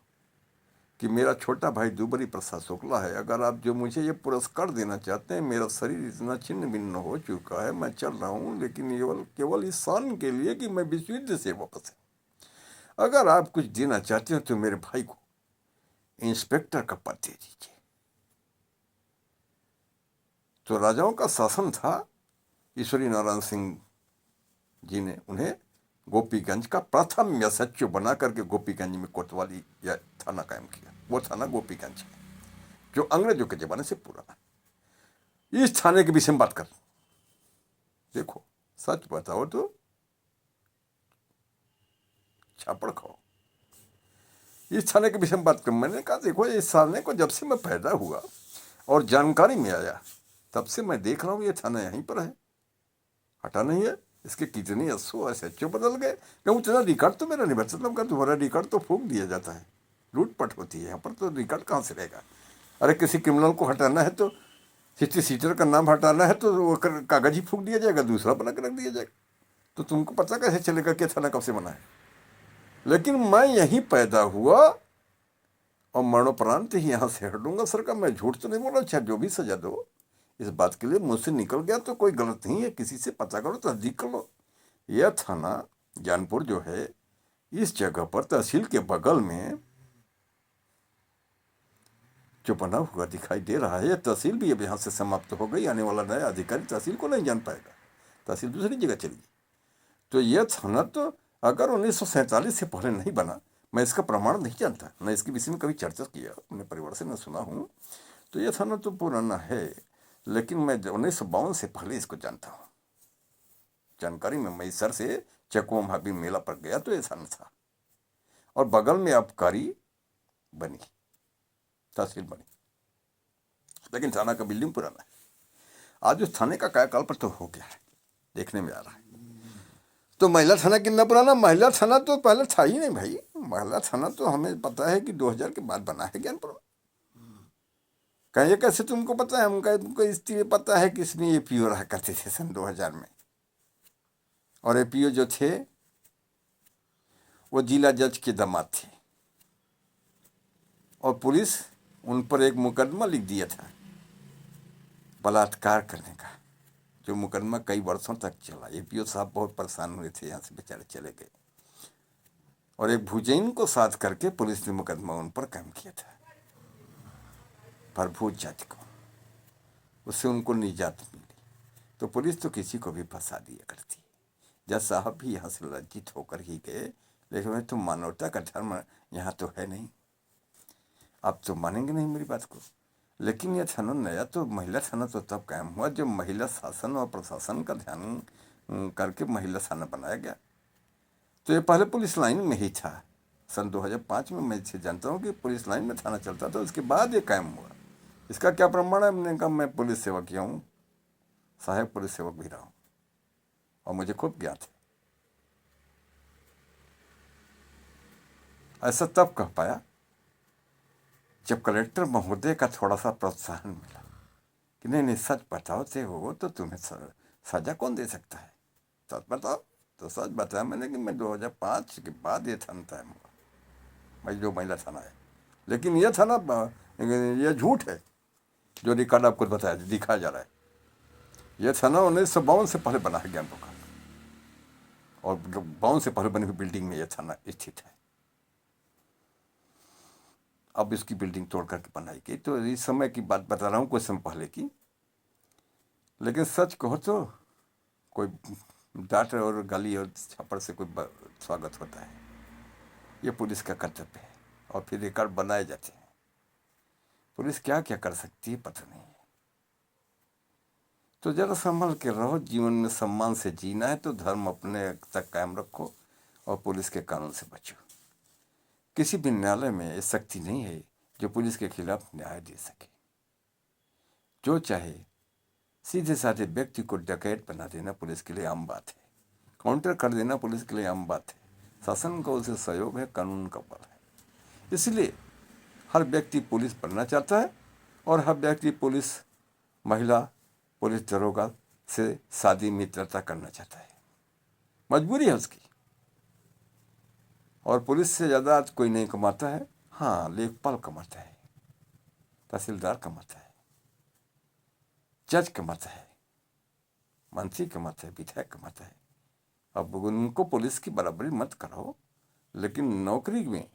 कि मेरा छोटा भाई दुबरी प्रसाद शुक्ला है, अगर आप जो मुझे ये पुरस्कार देना चाहते हैं, मेरा शरीर इतना छिन्न भिन्न हो चुका है, मैं चल रहा हूँ, लेकिन केवल इस शान के लिए कि मैं विश्व युद्ध से वापस है, अगर आप कुछ देना चाहते हैं तो मेरे भाई को इंस्पेक्टर का पद दे दीजिए। तो राजाओं का शासन था, ईश्वरी नारायण सिंह जी ने उन्हें गोपीगंज का प्रथम एसएचओ बना करके गोपीगंज में कोतवाली या थाना कायम किया। वो थाना गोपीगंज है, जो अंग्रेजों के जमाने से पुराना है। इस थाने के विषय में बात कर। देखो सच बताओ तो छापड़ खाओ। इस थाने के विषय में बात कर। मैंने कहा देखो इस थाने को जब से मैं पैदा हुआ और जानकारी में आया तब से मैं देख रहा हूँ ये थाना यहीं पर है, हटा नहीं है। इसके कितने एसओ एसएचओ बदल गए। कहूँ इतना रिकॉर्ड तो मेरा नहीं बचा। मतलब का तुम्हारा रिकॉर्ड तो फूंक दिया जाता है, लूटपट होती है यहाँ पर, तो रिकॉर्ड कहाँ से रहेगा। अरे किसी क्रिमिनल को हटाना है तो हिस्ट्री सीटर का नाम हटाना है तो वो कागज ही फूंक दिया जाएगा, दूसरा बना के रख दिया जाएगा। तो तुमको पता कैसे चलेगा कि थाना कब से बना है। लेकिन मैं यहीं पैदा हुआ और मरणोपरांत ही यहाँ से हटूंगा। सरकार मैं झूठ तो नहीं बोल रहा, चाहे जो भी सजा दो, इस बात के लिए मुझसे निकल गया तो कोई गलत नहीं है। किसी से पता करो, तस्दीक कर लो। यह थाना ज्ञानपुर जो है, इस जगह पर तहसील के बगल में जो बना हुआ दिखाई दे रहा है, यह तहसील भी अब यहाँ से समाप्त हो गई। आने वाला नया अधिकारी तहसील को नहीं जान पाएगा, तहसील दूसरी जगह चली गई। तो यह थाना तो अगर 1947 से पहले नहीं बना, मैं इसका प्रमाण नहीं जानता, न इसके विषय में कभी चर्चा किया अपने परिवार से, न सुना हूँ। तो यह थाना तो पुराना है, लेकिन मैं 1952 से पहले इसको जानता हूँ। जानकारी में मैसर से चकुआ महावीर मेला पर गया तो यह थाना था, और बगल में आबकारी बनी, तहसील बनी, लेकिन थाना का बिल्डिंग पुराना है। आज उस थाने का कायाकाल पर तो हो गया है, देखने में आ रहा है। तो महिला थाना कितना पुराना। महिला थाना तो पहले था ही नहीं भाई। महिला थाना तो हमें पता है कि 2000 के बाद बना है ज्ञानपुर में। कहिए कैसे तुमको पता है। हमका तुमको इसलिए पता है कि इसमें एपीओ रहा करते थे सन 2000 में, और एपीओ जो थे वो जिला जज के दामाद थे, और पुलिस उन पर एक मुकदमा लिख दिया था बलात्कार करने का, जो मुकदमा कई वर्षों तक चला। एपीओ साहब बहुत परेशान हुए थे, यहाँ से बेचारे चले गए, और एक भूजैन को साथ करके पुलिस ने मुकदमा उन पर कायम किया था, भरभूज जाति को। उससे उनको निजात मिली। तो पुलिस तो किसी को भी फंसा दिया करती है। जज साहब भी यहाँ से लज्जित होकर ही गए, लेकिन तो मानवता का धर्म यहाँ तो है नहीं। आप तो मानेंगे नहीं मेरी बात को। लेकिन यह थाना नया तो, महिला थाना तो तब कायम हुआ जब महिला शासन और प्रशासन का ध्यान करके महिला थाना बनाया गया। तो ये पहले पुलिस लाइन में ही था। सन 2005 में मैं इसे जानता हूँ कि पुलिस लाइन में थाना चलता था, उसके बाद ये कायम हुआ। इसका क्या प्रमाण है। मैंने कहा मैं पुलिस सेवा किया हूँ, सहायक पुलिस सेवक भी रहा हूँ, और मुझे खूब ज्ञात है। ऐसा तब कह पाया जब कलेक्टर महोदय का थोड़ा सा प्रोत्साहन मिला कि नहीं नहीं सच बताओ थे हो तो तुम्हें सजा कौन दे सकता है, सच बताओ। तो सच बताया मैंने कि मैं 2005 के बाद ये थाना कायम हुआ, भाई जो महिला थाना है। लेकिन यह थाना यह झूठ है जो रिकॉर्ड आपको बताया दिखाया जा रहा है। यह थाना 1952 से पहले बना है ज्ञानपुर का, और 52 से पहले बनी हुई बिल्डिंग में यह थाना स्थित है। अब इसकी बिल्डिंग तोड़ करके बनाई गई। तो इस समय की बात बता रहा हूँ, कुछ समय पहले की। लेकिन सच कहो तो कोई डांट और गाली और छापड़ से कोई स्वागत होता है। ये पुलिस का कर्तव्य है, और फिर रिकॉर्ड बनाए जाते हैं। पुलिस क्या क्या कर सकती है पता नहीं है। तो जरा संभल के रहो। जीवन में सम्मान से जीना है तो धर्म अपने तक कायम रखो, और पुलिस के कानून से बचो। किसी भी न्यायालय में ये शक्ति नहीं है जो पुलिस के खिलाफ न्याय दे सके। जो चाहे सीधे साधे व्यक्ति को डकैत बना देना पुलिस के लिए आम बात है, काउंटर कर देना पुलिस के लिए आम बात है। शासन का उसे सहयोग है, कानून का बल है। इसलिए हर व्यक्ति पुलिस बनना चाहता है, और हर व्यक्ति पुलिस महिला पुलिस दरोगा से शादी मित्रता करना चाहता है। मजबूरी है उसकी। और पुलिस से ज़्यादा आज कोई नहीं कमाता है। हाँ, लेखपाल कमाता है, तहसीलदार कमाता है, जज कमाता है, मंत्री कमाता है, विधायक कमाता है। अब उनको पुलिस की बराबरी मत करो, लेकिन नौकरी में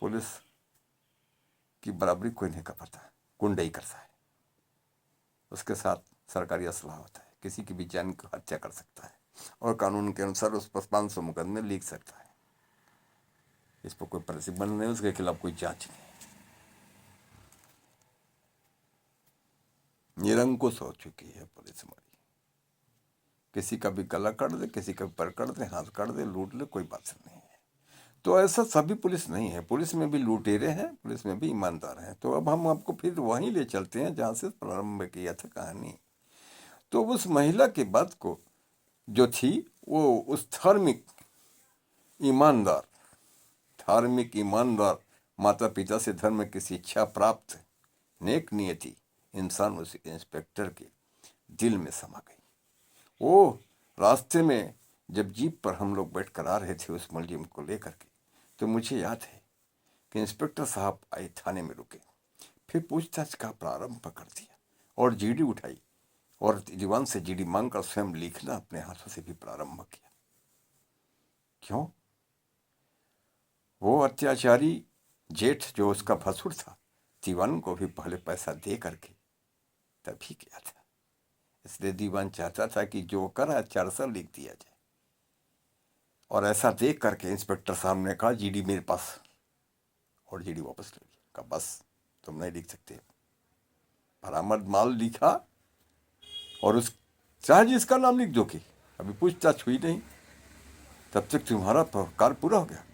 पुलिस की बराबरी कोई नहीं कर पाता। गुंडाई करता है, उसके साथ सरकारी असलाह होता है, किसी की भी जान की हत्या कर सकता है, और कानून के अनुसार उस पर 500 मुकदमे लिख सकता है। इस पर कोई प्रतिबंध नहीं, उसके खिलाफ कोई जांच नहीं। निरंकुश हो चुकी है पुलिस हमारी। किसी का भी गला काट दे, किसी का भी पैर काट दे, हाथ काट दे, लूट ले, कोई बात नहीं है। तो ऐसा सभी पुलिस नहीं है, पुलिस में भी लुटेरे हैं, पुलिस में भी ईमानदार हैं। तो अब हम आपको फिर वहीं ले चलते हैं जहाँ से प्रारंभ किया था कहानी। तो उस महिला की बात को जो थी वो उस धार्मिक ईमानदार माता पिता से धर्म की शिक्षा प्राप्त नेक नियति इंसान उस इंस्पेक्टर के दिल में समा गई। वो रास्ते में जब जीप पर हम लोग बैठ कर आ रहे थे उस मुलजिम को लेकर के, तो मुझे याद है कि इंस्पेक्टर साहब आए, थाने में रुके, फिर पूछताछ का प्रारंभ कर दिया और जीडी उठाई और दीवान से जीडी मांगकर स्वयं लिखना अपने हाथों से भी प्रारंभ किया। क्यों? वो अत्याचारी जेठ जो उसका भसुर था, दीवान को भी पहले पैसा दे करके तभी किया था। इसलिए दीवान चाहता था कि जो करा 400 लिख दिया जाए। और ऐसा देख करके इंस्पेक्टर साहब ने कहा जीडी मेरे पास, और जीडी वापस ले लिया। कहा बस तुम नहीं लिख सकते। बरामद माल लिखा और उस चाहे जिसका नाम लिख दो कि अभी पूछताछ हुई नहीं, तब तक तुम्हारा कार्य पूरा हो गया।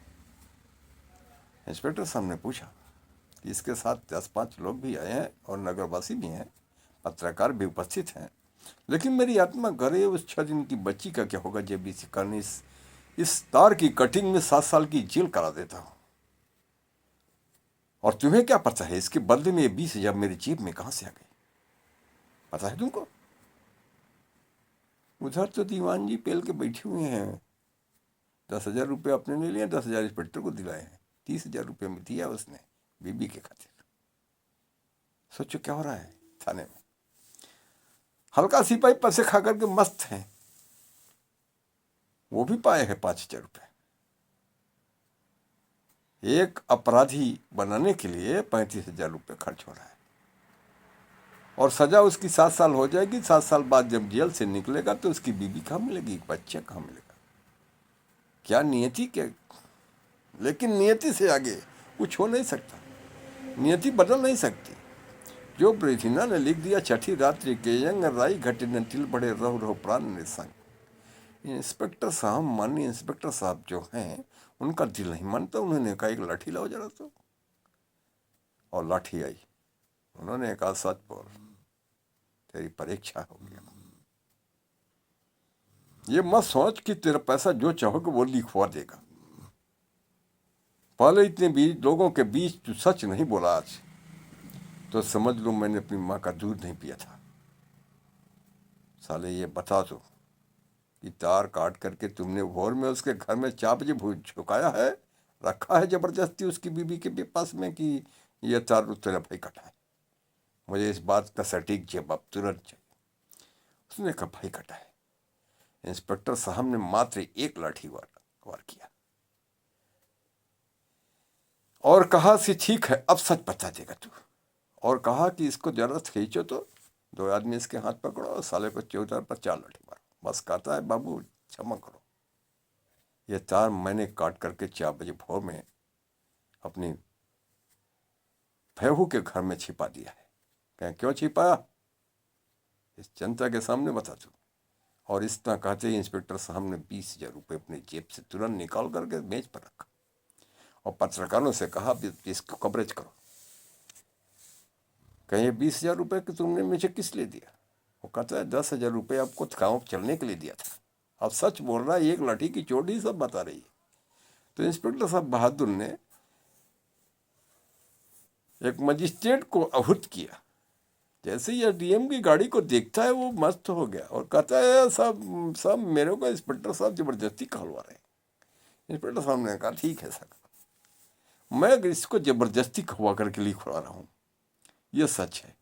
इंस्पेक्टर साहब ने पूछा कि इसके साथ 10-5 लोग भी आए हैं और नगरवासी भी हैं, पत्रकार भी उपस्थित हैं, लेकिन मेरी आत्मा करे उस 6 दिन की बच्ची का क्या होगा जब इस तार की कटिंग में 7 साल की जेल करा देता हूं। और तुम्हें क्या पता है इसके बदले में 20,000 मेरी जेब में कहां से आ गई? पता है तुमको? उधर तो दीवान जी पेल के बैठे हुए हैं। 10,000 रुपये अपने ने लिया, 10,000 इंस्पेक्टर को दिलाए हैं। 30,000 रुपये में दिया उसने बीबी के खातिर। सोचो क्या हो रहा है थाने में। हल्का सिपाही पैसे खा करके मस्त हैं, वो भी पाए हैं 5,000 रुपये। एक अपराधी बनाने के लिए 35,000 रुपये खर्च हो रहा है और सजा उसकी 7 साल हो जाएगी। 7 साल बाद जब जेल से निकलेगा तो उसकी बीबी कहाँ मिलेगी, बच्चा कहाँ मिलेगा? क्या नियति क्या? लेकिन नियति से आगे कुछ हो नहीं सकता, नियति बदल नहीं सकती। जो पृथ्वीना ने लिख दिया छठी रात्रि के यंग राई घटे न तिल बड़े रहो रहो प्राण निसंग। इंस्पेक्टर साहब, माननीय इंस्पेक्टर साहब जो हैं, उनका दिल नहीं मानता। उन्होंने कहा एक लाठी लाओ जरा तो, और लाठी आई। उन्होंने कहा सच बोल, तेरी परीक्षा हो गया। ये मत सोच कि तेरा पैसा जो चाहोगे वो लिखवा देगा। पहले इतने लोगों के बीच तू सच नहीं बोला आज तो समझ लो मैंने अपनी माँ का दूध नहीं पिया था। साले ये बता दो कि तार काट करके तुमने भोर में उसके घर में 4 बजे झुकाया है, रखा है जबरदस्ती उसकी बीबी के पास में कि यह तार तेरा भाई कटा है? मुझे इस बात का सटीक जवाब तुरंत चाहिए। उसने कहा भाई कटा है। इंस्पेक्टर साहब ने मात्र एक लाठी वार किया और कहा कि ठीक है अब सच बता देगा तू, और कहा कि इसको जरा खींचो तो 2 आदमी इसके हाथ पकड़ो और साले को चौधर पर 4 लाठी मारो। बस कहता है बाबू क्षमा करो, यह तार मैंने काट करके 4 बजे भोर में अपनी भैहू के घर में छिपा दिया है। कहें क्यों छिपाया? इस जनता के सामने बता दो। और इतना कहते ही इंस्पेक्टर साहब ने 20,000 रुपये अपनी जेब से तुरंत निकाल करके मेज पर रखा और पत्रकारों से कहा इसको कवरेज करो। कहीं 20,000 रुपये कि तुमने मुझे किस लिए दिया? वो कहता है 10,000 रुपये आपको गाँव चलने के लिए दिया था। अब सच बोल रहा है, एक लाठी की चोट ही सब बता रही है। तो इंस्पेक्टर साहब बहादुर ने एक मजिस्ट्रेट को आहूत किया। जैसे ही डीएम की गाड़ी को देखता है वो मस्त हो गया और कहता है सब मेरे को इंस्पेक्टर साहब जबरदस्ती कहलवा रहे हैं। इंस्पेक्टर साहब ने कहा ठीक है सर, मैं इसको जबरदस्ती कहवा करके लिखवा रहा हूँ, यह सच है।